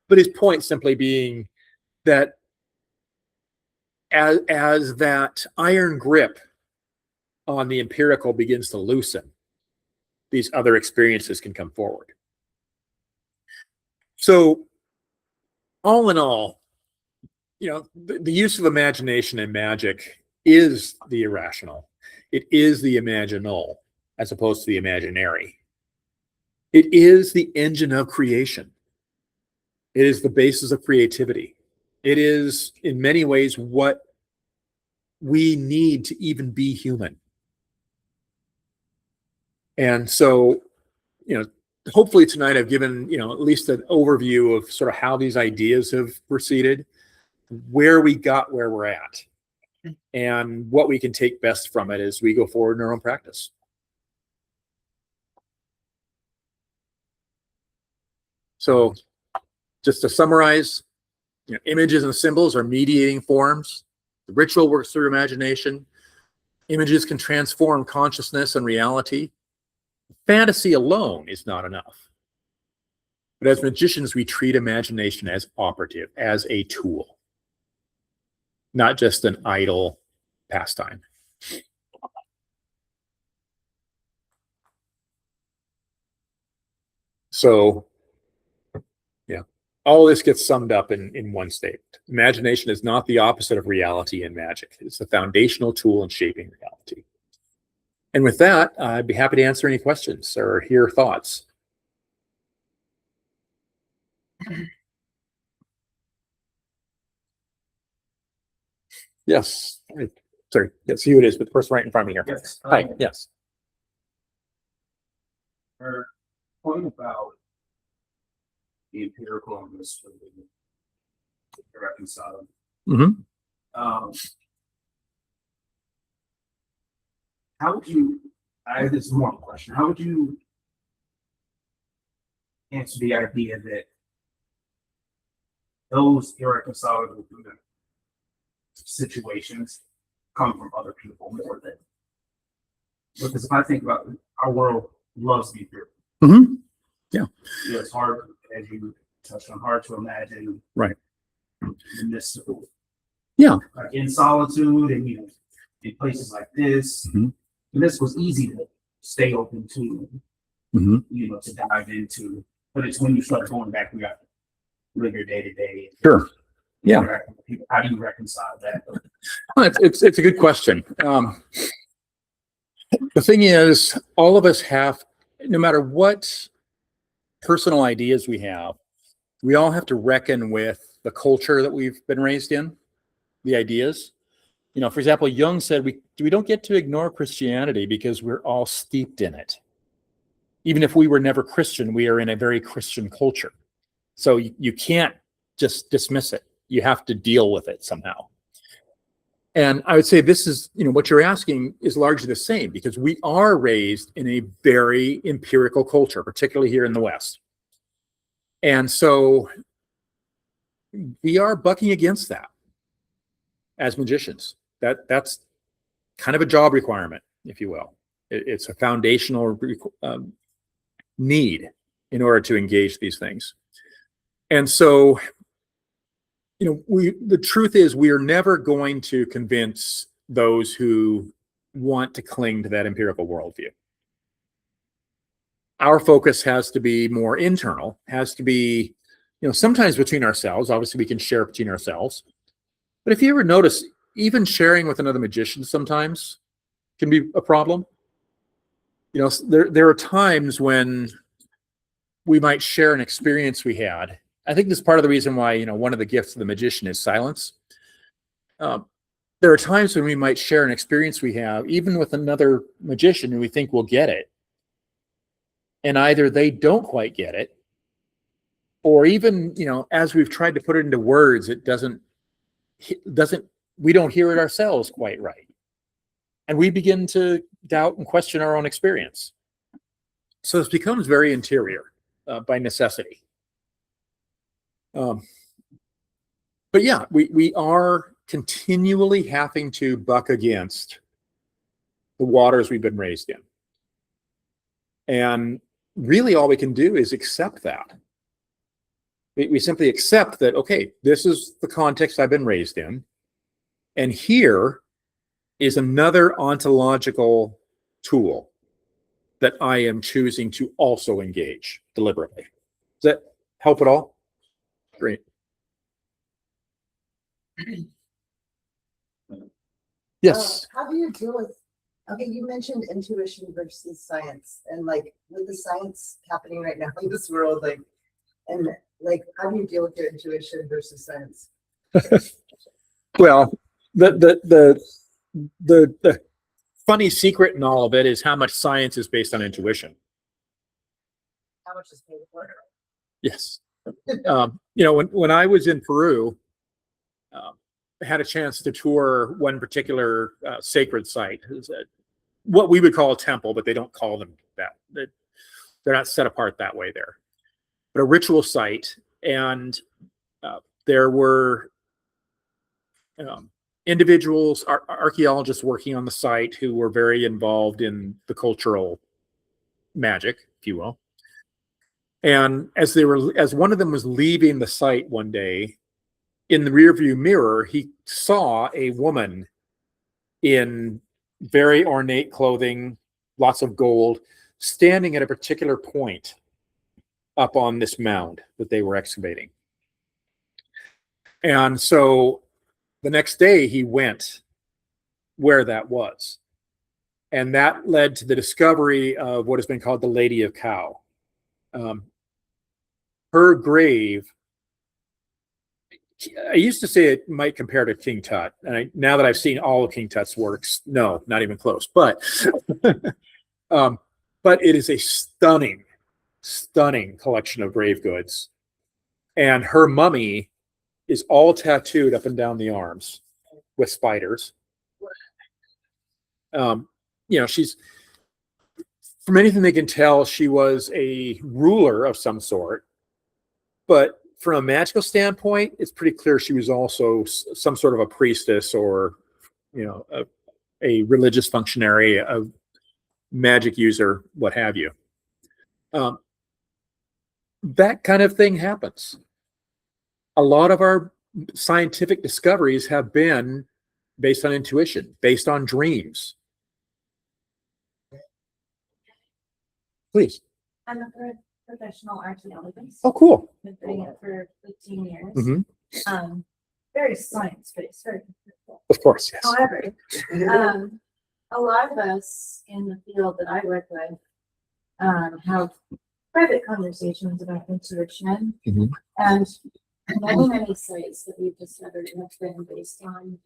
his point simply being that as that iron grip on the empirical begins to loosen, these other experiences can come forward. So all in all, the use of imagination in magic is the irrational. It is the imaginal as opposed to the imaginary. It is the engine of creation. It is the basis of creativity. It is, in many ways, what we need to even be human. And so, hopefully tonight I've given, at least an overview of sort of how these ideas have proceeded, where we got where we're at, and what we can take best from it as we go forward in our own practice. So just to summarize, images and symbols are mediating forms. The ritual works through imagination. Images can transform consciousness and reality. Fantasy alone is not enough. But as magicians, we treat imagination as operative, as a tool, not just an idle pastime. So, all this gets summed up in one statement. Imagination is not the opposite of reality and magic. It's a foundational tool in shaping reality. And with that, I'd be happy to answer any questions or hear thoughts. Yes. Sorry. Let's see who it is, but the person right in front of me here. Yes. Hi. Yes. Her point about the empirical and this reconciled. Mm-hmm. How would you? I have this more question. How would you answer the idea that those irreconcilable situations come from other people more than? Because if I think about it, our world loves the empirical. Mm-hmm. Yeah. It's hard, as you touched on, hard to imagine. Right. The mystical. Yeah. Like in solitude and in places like this. Mm-hmm. And this was easy to stay open to, Mm-hmm. to dive into. But it's when you start going back, we got to live your day to day. Sure. Yeah. How do you reconcile that? Well, it's a good question. The thing is, all of us have, no matter what personal ideas we all have to reckon with the culture that we've been raised in, the ideas. For example, Jung said we don't get to ignore Christianity because we're all steeped in it. Even if we were never Christian, we are in a very Christian culture. So you can't just dismiss it. You have to deal with it somehow. And I would say this is, what you're asking is largely the same, because we are raised in a very empirical culture, particularly here in the West. And so we are bucking against that as magicians. That's kind of a job requirement, if you will. It's a foundational need in order to engage these things. And so, the truth is we are never going to convince those who want to cling to that empirical worldview. Our focus has to be more internal, has to be, sometimes between ourselves. Obviously, we can share between ourselves. But if you ever notice, even sharing with another magician sometimes can be a problem. There are times when we might share an experience we had. I think this is part of the reason why, one of the gifts of the magician is silence. There are times when we might share an experience we have, even with another magician, and we think we'll get it. And either they don't quite get it, or even, as we've tried to put it into words, it doesn't, we don't hear it ourselves quite right. And we begin to doubt and question our own experience. So this becomes very interior by necessity. But yeah, we are continually having to buck against the waters we've been raised in. And really all we can do is accept that. We simply accept that, okay, this is the context I've been raised in. And here is another ontological tool that I am choosing to also engage deliberately. Does that help at all? Great. Yes. How do you deal with, okay, you mentioned intuition versus science, and like with the science happening right now in this world, how do you deal with your intuition versus science? Well, the funny secret in all of it is how much science is based on intuition. How much is paid for? Yes. When I was in Peru, I had a chance to tour one particular sacred site. What we would call a temple, but they don't call them that. They're not set apart that way there. But a ritual site, and there were individuals, archaeologists working on the site who were very involved in the cultural magic, if you will. And as one of them was leaving the site one day, in the rearview mirror, he saw a woman in very ornate clothing, lots of gold, standing at a particular point up on this mound that they were excavating. And so the next day he went where that was. And that led to the discovery of what has been called the Lady of Cow. Her grave, I used to say it might compare to King Tut. And now that I've seen all of King Tut's works, no, not even close. But it is a stunning collection of grave goods. And her mummy is all tattooed up and down the arms with spiders. She's, from anything they can tell, she was a ruler of some sort. But from a magical standpoint, it's pretty clear she was also some sort of a priestess or, a religious functionary, a magic user, what have you. That kind of thing happens. A lot of our scientific discoveries have been based on intuition, based on dreams. Please. I'm a professional archaeologist. Oh, cool. Been doing it for 15 years. Mm-hmm. Very science-based, very difficult. Of course, yes. However, a lot of us in the field that I work with have private conversations about intuition, Mm-hmm. and many sites that we've discovered have been based on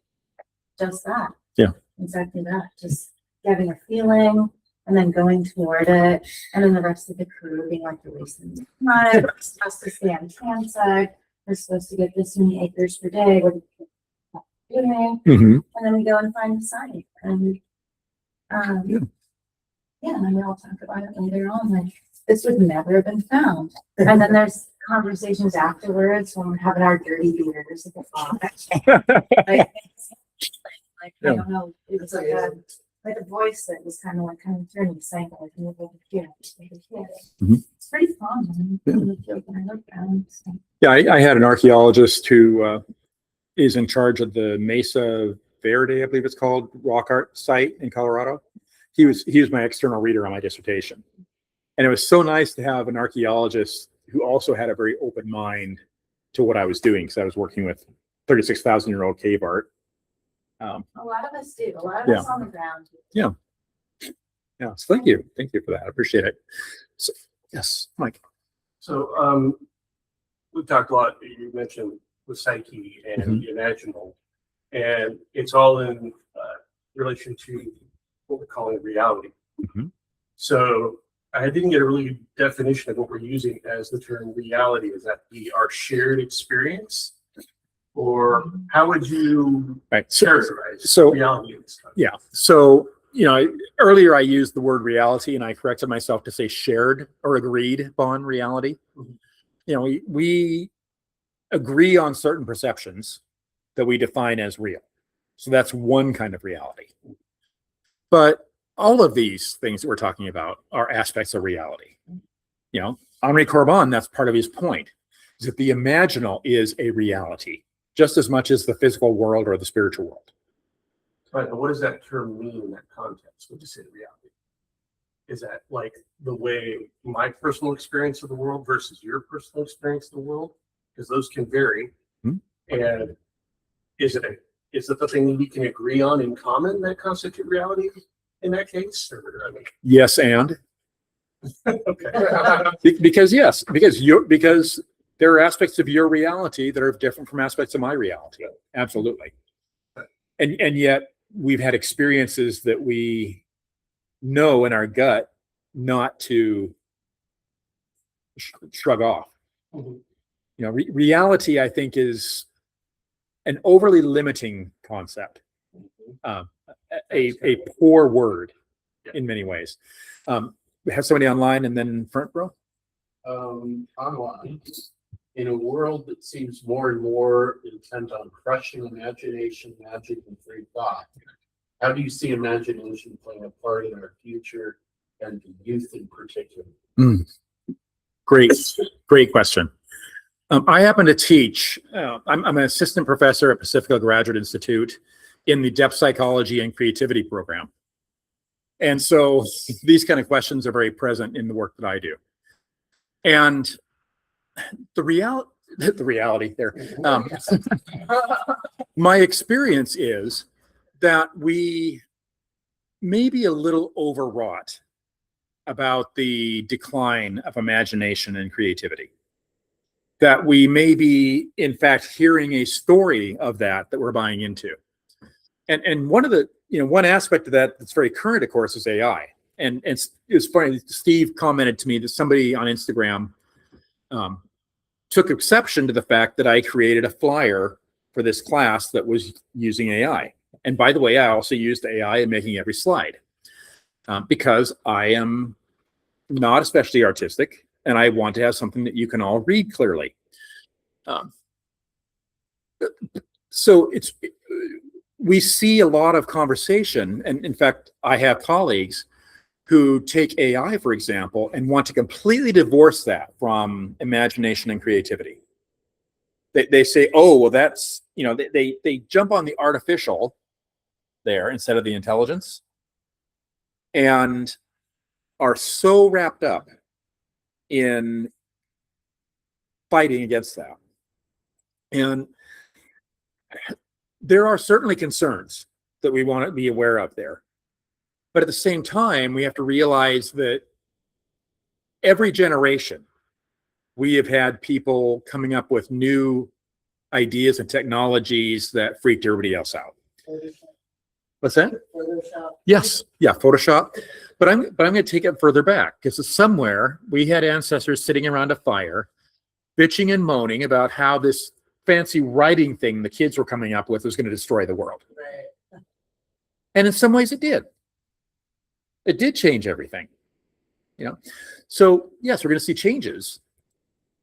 just that. Yeah. Exactly that. Just getting a feeling, and then going toward it, and then the rest of the crew being like, you're wasting time, we're supposed to stay on Kansas, we're supposed to get this many acres per day, what are you doing? Mhm. And then we go and find the site, and yeah, and then we all talk about it later on, like, this would never have been found. And then there's conversations afterwards when we're having our dirty beers at the bar. Like, I don't know, it was like a voice that was kind of through me saying that, like, you know, Mhm. it's pretty fun. I really feel when I look around. So. Yeah, I had an archaeologist who is in charge of the Mesa Verde, I believe it's called, rock art site in Colorado. He was my external reader on my dissertation. And it was so nice to have an archaeologist who also had a very open mind to what I was doing, because I was working with 36,000-year-old cave art. A lot of us do. A lot of us on the ground. Yeah. Yeah. So thank you for that. I appreciate it. So, yes, Mike. So we've talked a lot. You mentioned the psyche and the imaginal, and it's all in relation to what we're calling reality. Mhm. So I didn't get a really definition of what we're using as the term reality. Is that our shared experience, or how would you characterize reality in this country? Yeah. So, earlier I used the word reality, and I corrected myself to say shared or agreed upon reality. We agree on certain perceptions that we define as real. So that's one kind of reality. But all of these things that we're talking about are aspects of reality. Henri Corbin, that's part of his point, is that the imaginal is a reality just as much as the physical world or the spiritual world. Right, but what does that term mean in that context? Would you say reality? Is that like the way my personal experience of the world versus your personal experience of the world? Because those can vary. And is it the thing we can agree on in common that constitute reality in that case? Or, Yes, and okay. because there are aspects of your reality that are different from aspects of my reality. Absolutely. And yet we've had experiences that we know in our gut not to shrug off. Reality, I think, is an overly limiting concept, a poor word in many ways. We have somebody online and then front row. Online, in a world that seems more and more intent on crushing imagination, magic, and free thought, how do you see imagination playing a part in our future and the youth in particular? Great question. I happen to teach, I'm an assistant professor at Pacifica Graduate Institute in the depth psychology and creativity program. And so these kind of questions are very present in the work that I do. And the reality there, my experience is that we may be a little overwrought about the decline of imagination and creativity. That we may be, in fact, hearing a story of that we're buying into. And one of the, one aspect of that that's very current, of course, is AI. And it's funny, Steve commented to me that somebody on Instagram took exception to the fact that I created a flyer for this class that was using AI. And by the way, I also used AI in making every slide because I am not especially artistic and I want to have something that you can all read clearly. So we see a lot of conversation, and in fact, I have colleagues who take AI, for example, and want to completely divorce that from imagination and creativity. They say, oh, well, that's, they jump on the artificial there instead of the intelligence, and are so wrapped up in fighting against that. And there are certainly concerns that we want to be aware of there. But at the same time, we have to realize that every generation, we have had people coming up with new ideas and technologies that freaked everybody else out. What's that? Photoshop. Yes, yeah, Photoshop. But I'm going to take it further back because somewhere we had ancestors sitting around a fire, bitching and moaning about how this fancy writing thing the kids were coming up with was going to destroy the world. Right. And in some ways, it did. It did change everything. So yes, we're going to see changes,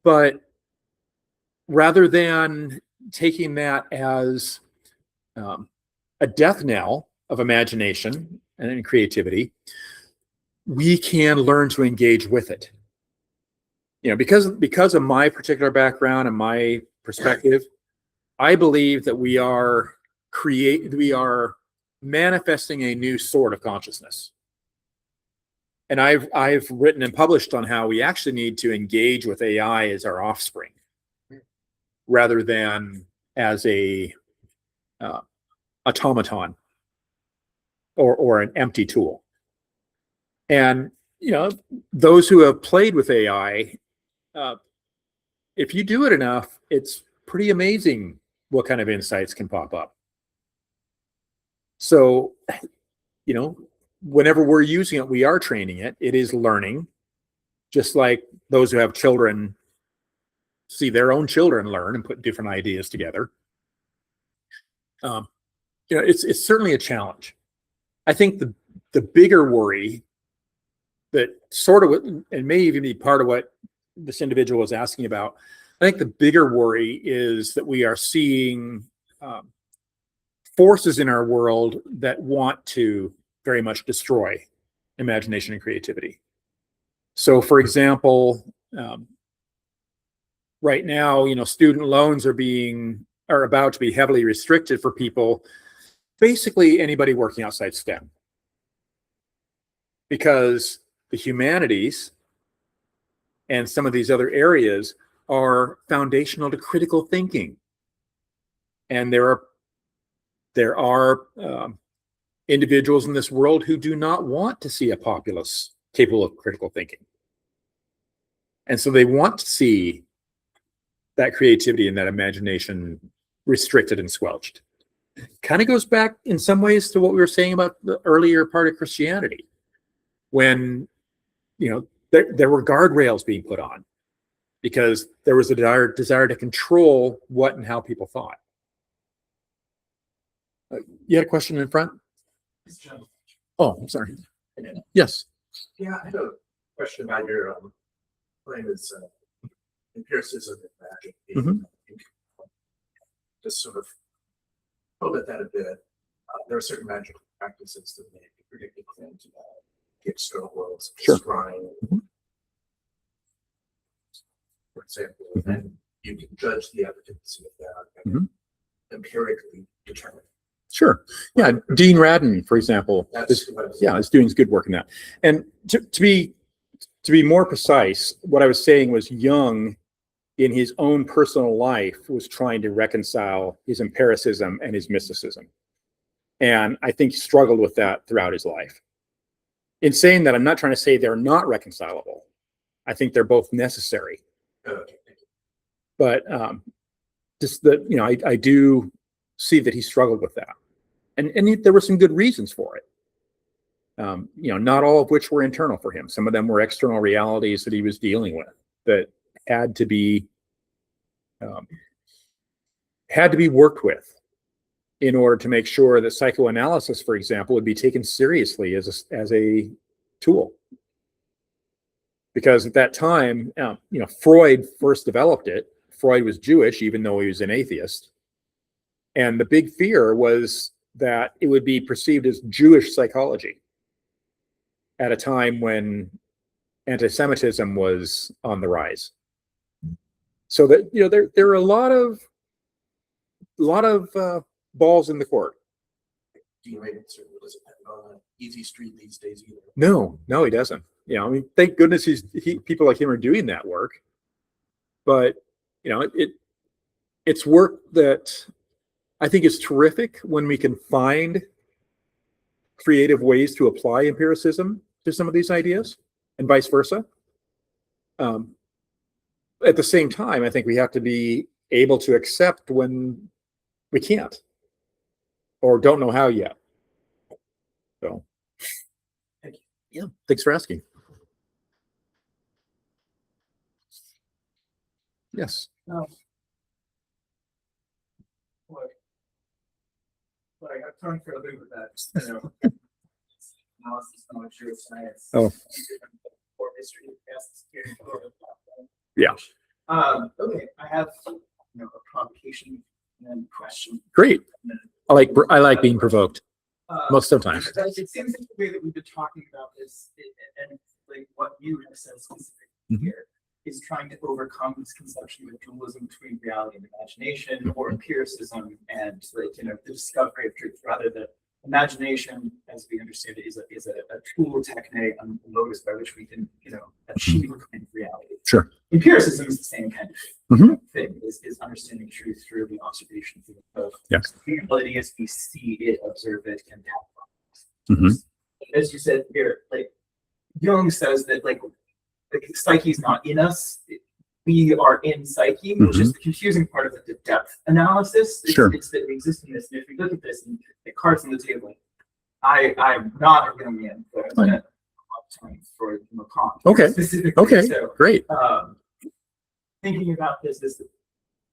but rather than taking that as a death knell of imagination and creativity, we can learn to engage with it. Because of my particular background and my perspective, I believe that we are manifesting a new sort of consciousness. And I've written and published on how we actually need to engage with AI as our offspring, rather than as a automaton or an empty tool. And those who have played with AI, if you do it enough, it's pretty amazing what kind of insights can pop up. So, whenever we're using it, we are training it. It is learning, just like those who have children see their own children learn and put different ideas together. It's certainly a challenge. I think the bigger worry that sort of, and may even be part of what this individual was asking about, I think the bigger worry is that we are seeing forces in our world that want to very much destroy imagination and creativity. So, for example, right now, student loans are about to be heavily restricted for people, basically anybody working outside STEM, because the humanities and some of these other areas are foundational to critical thinking, and there are individuals in this world who do not want to see a populace capable of critical thinking. And so they want to see that creativity and that imagination restricted and squelched. Kind of goes back in some ways to what we were saying about the earlier part of Christianity, when there were guardrails being put on because there was a desire to control what and how people thought. You had a question in front? Oh, I'm sorry. Yes. Yeah, I had a question about your claim is empiricism and magic. Mhm. Just sort of probe at that a bit. There are certain magical practices that make predictive claims about the external world, Sure. scrying, Mhm. for example, Mhm. and you can judge the efficacy of that and Mhm. empirically determine. Sure. Yeah. Dean Radin, for example, That's what I was is doing good work in that. And to be more precise, what I was saying was Jung, in his own personal life, was trying to reconcile his empiricism and his mysticism. And I think he struggled with that throughout his life. In saying that, I'm not trying to say they're not reconcilable. I think they're both necessary. Okay, thank you. But just that, I do see that he struggled with that. And there were some good reasons for it. Not all of which were internal for him. Some of them were external realities that he was dealing with that had to be worked with in order to make sure that psychoanalysis, for example, would be taken seriously as a tool. Because at that time, Freud first developed it. Freud was Jewish, even though he was an atheist. And the big fear was that it would be perceived as Jewish psychology at a time when anti-Semitism was on the rise. So that there are a lot of balls in the court. Do you make it certain does it have on an easy street these days either? No, he doesn't. Thank goodness people like him are doing that work. But it's work that I think is terrific when we can find creative ways to apply empiricism to some of these ideas, and vice versa. At the same time, I think we have to be able to accept when we can't or don't know how yet. Yeah, thanks for asking. Yes. Like I've talked for a bit with that, analysis, knowledge, science. Oh. Or history, yes. Yeah. Okay, I have, a provocation and question. Great. I like being provoked most of the time. It seems like the way that we've been talking about this, and like what you have said specifically here, is trying to overcome this conception of dualism between reality and imagination, or empiricism and the discovery of truth, rather than imagination, as we understand it, is a tool, technique, and modus by which we can, achieve a kind of reality. Sure. Empiricism is the same kind of thing, is understanding truth through the observation of reality as we see it, observe it, and have. As you said here, Jung says that psyche is not in us. We are in psyche, which is the confusing part of the depth analysis. It's that we exist in this. And if we look at this and the cards on the table, I'm not a Jungian, but I spent a lot of time for Lacan. Okay. Specifically. Okay. So, Great. thinking about this is that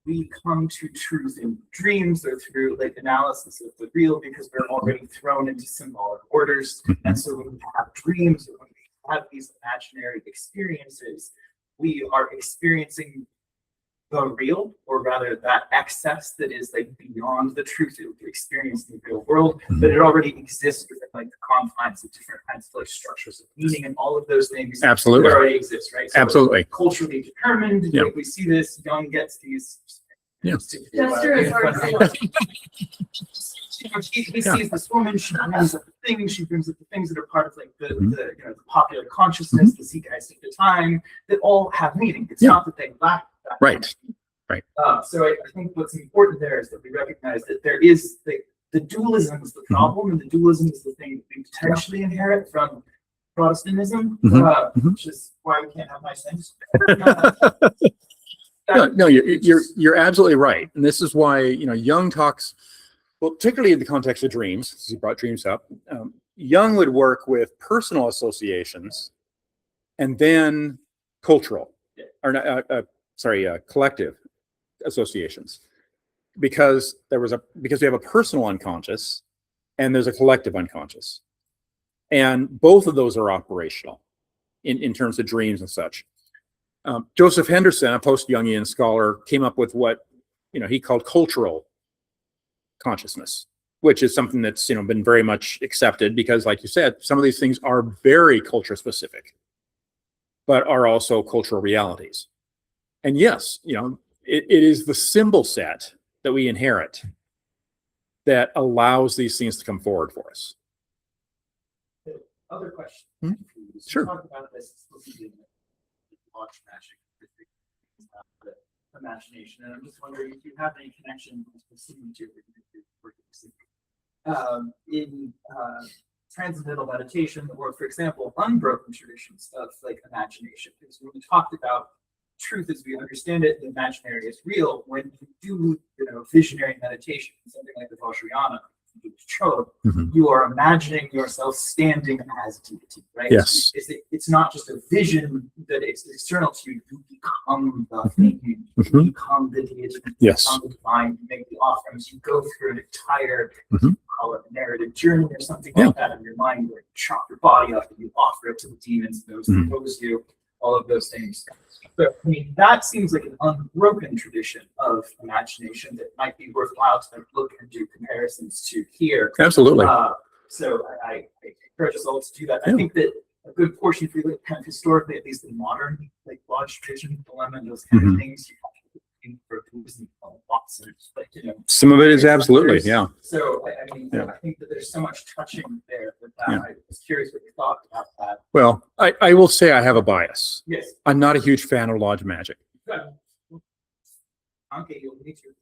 we come to truth in dreams or through analysis of the real, because we're already thrown into symbolic orders. And so when we have dreams or when we have these imaginary experiences, we are experiencing the real, or rather that excess that is beyond the truth that we experience in the real world, but it already exists within the confines of different kinds of structures of meaning and all of those things. Absolutely. That already exist, right? So Absolutely. Culturally determined. Yeah. We see this. Jung gets these. Yeah. He sees this woman. She brings up the things. She brings up the things that are part of the popular consciousness, the zeitgeist at the time, that all have meaning. It's not that they lack that. Right. Right. So I think what's important there is that we recognize that there is the dualism is the problem, and the dualism is the thing that we potentially inherit from Protestantism, which is why we can't have nice things. No, you're absolutely right, and this is why Jung talks, well, particularly in the context of dreams. As he brought dreams up, Jung would work with personal associations, and then cultural, or collective associations, because we have a personal unconscious, and there's a collective unconscious, and both of those are operational in terms of dreams and such. Joseph Henderson, a post-Jungian scholar, came up with what he called cultural consciousness, which is something that's been very much accepted, because, like you said, some of these things are very culture specific, but are also cultural realities. And yes, it is the symbol set that we inherit that allows these things to come forward for us. The other question. Sure. Talk about this watch Magick, the imagination, and I'm just wondering if you have any connection in transcendental meditation, or, for example, unbroken traditions of imagination. Because when we talked about truth as we understand it, the imaginary is real. When you do visionary meditation, something like the Vajrayana, you are imagining yourself standing as deity, right? Yes. It's not just a vision that is external to you. You become the thing. You become the deity. You become the divine. You make the offerings. You go through an entire, call it a narrative journey or something like that in your mind, where you chop your body up and you offer it to the demons, those that oppose you, all of those things. So, that seems like an unbroken tradition of imagination that might be worthwhile to look and do comparisons to here. Absolutely. So I encourage us all to do that. I think that a good portion, if you look kind of historically, at least the modern lodge tradition, dilemma, and those kind of things, you have to look for lots of, some of it is absolutely, yeah. So I think that there's so much touching there with that. I was curious what you thought about that. Well, I will say I have a bias. Yes. I'm not a huge fan of lodge magic. Okay, you'll need to.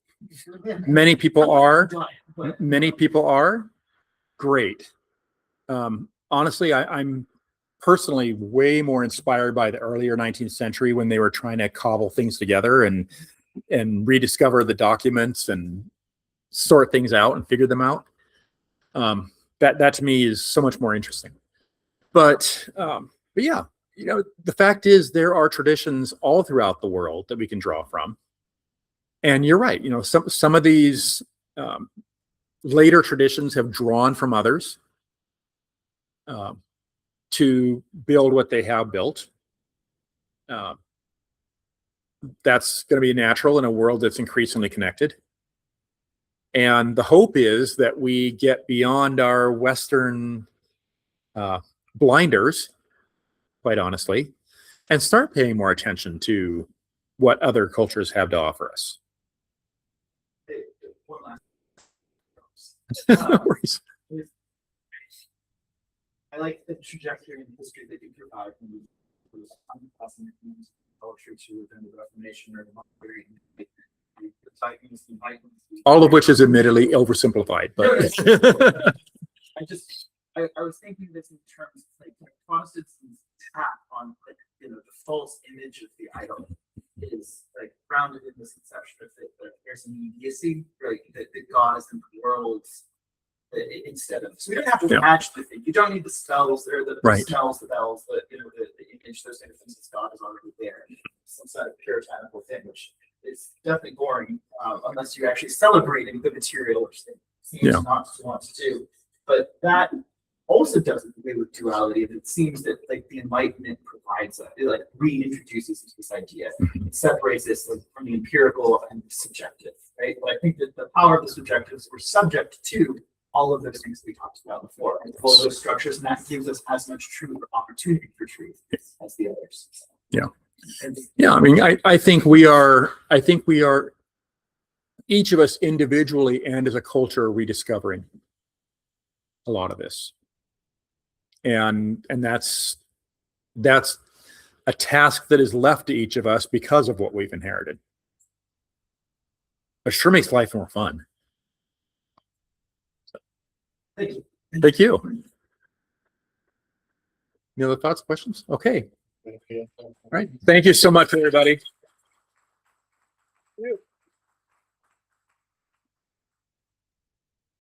Many people are. But Many people are. Great. Honestly, I'm personally way more inspired by the earlier 19th century, when they were trying to cobble things together and rediscover the documents and sort things out and figure them out. That to me is so much more interesting. But yeah, you know, the fact is there are traditions all throughout the world that we can draw from. And you're right, you know, some of these later traditions have drawn from others to build what they have built. That's going to be natural in a world that's increasingly connected. And the hope is that we get beyond our Western blinders, quite honestly, and start paying more attention to what other cultures have to offer us. One last. No worries. I like the trajectory and history that you provide from those unprecedented culture to then the Reformation or the modern period, the Titans, the Vikings. All of which is admittedly oversimplified, but I was thinking this in terms of like Protestants' attack on like, you know, the false image of the idol is like grounded in this conception of that there's an immediacy, right? That God is in the world instead of. So we don't have to imagine the thing. You don't need the spells or the smells, the bells, the image, those kind of things. God is already there. Some sort of puritanical thing, which is definitely boring unless you're actually celebrating the material, which they seems not to want to do. But that also doesn't away with duality, and it seems that like the Enlightenment provides it like reintroduces into this idea. It separates this like, from the empirical and the subjective, right? But I think that the power of the subjective is we're subject to all of those things we talked about before, and all of those structures, and that gives us as much truth or opportunity for truth as the others. So, yeah. I mean, I think we are each of us individually and as a culture rediscovering a lot of this. And that's a task that is left to each of us because of what we've inherited. But it sure makes life more fun. thank you. Thank you. Any other thoughts, questions? Okay. All right. Thank you so much, everybody.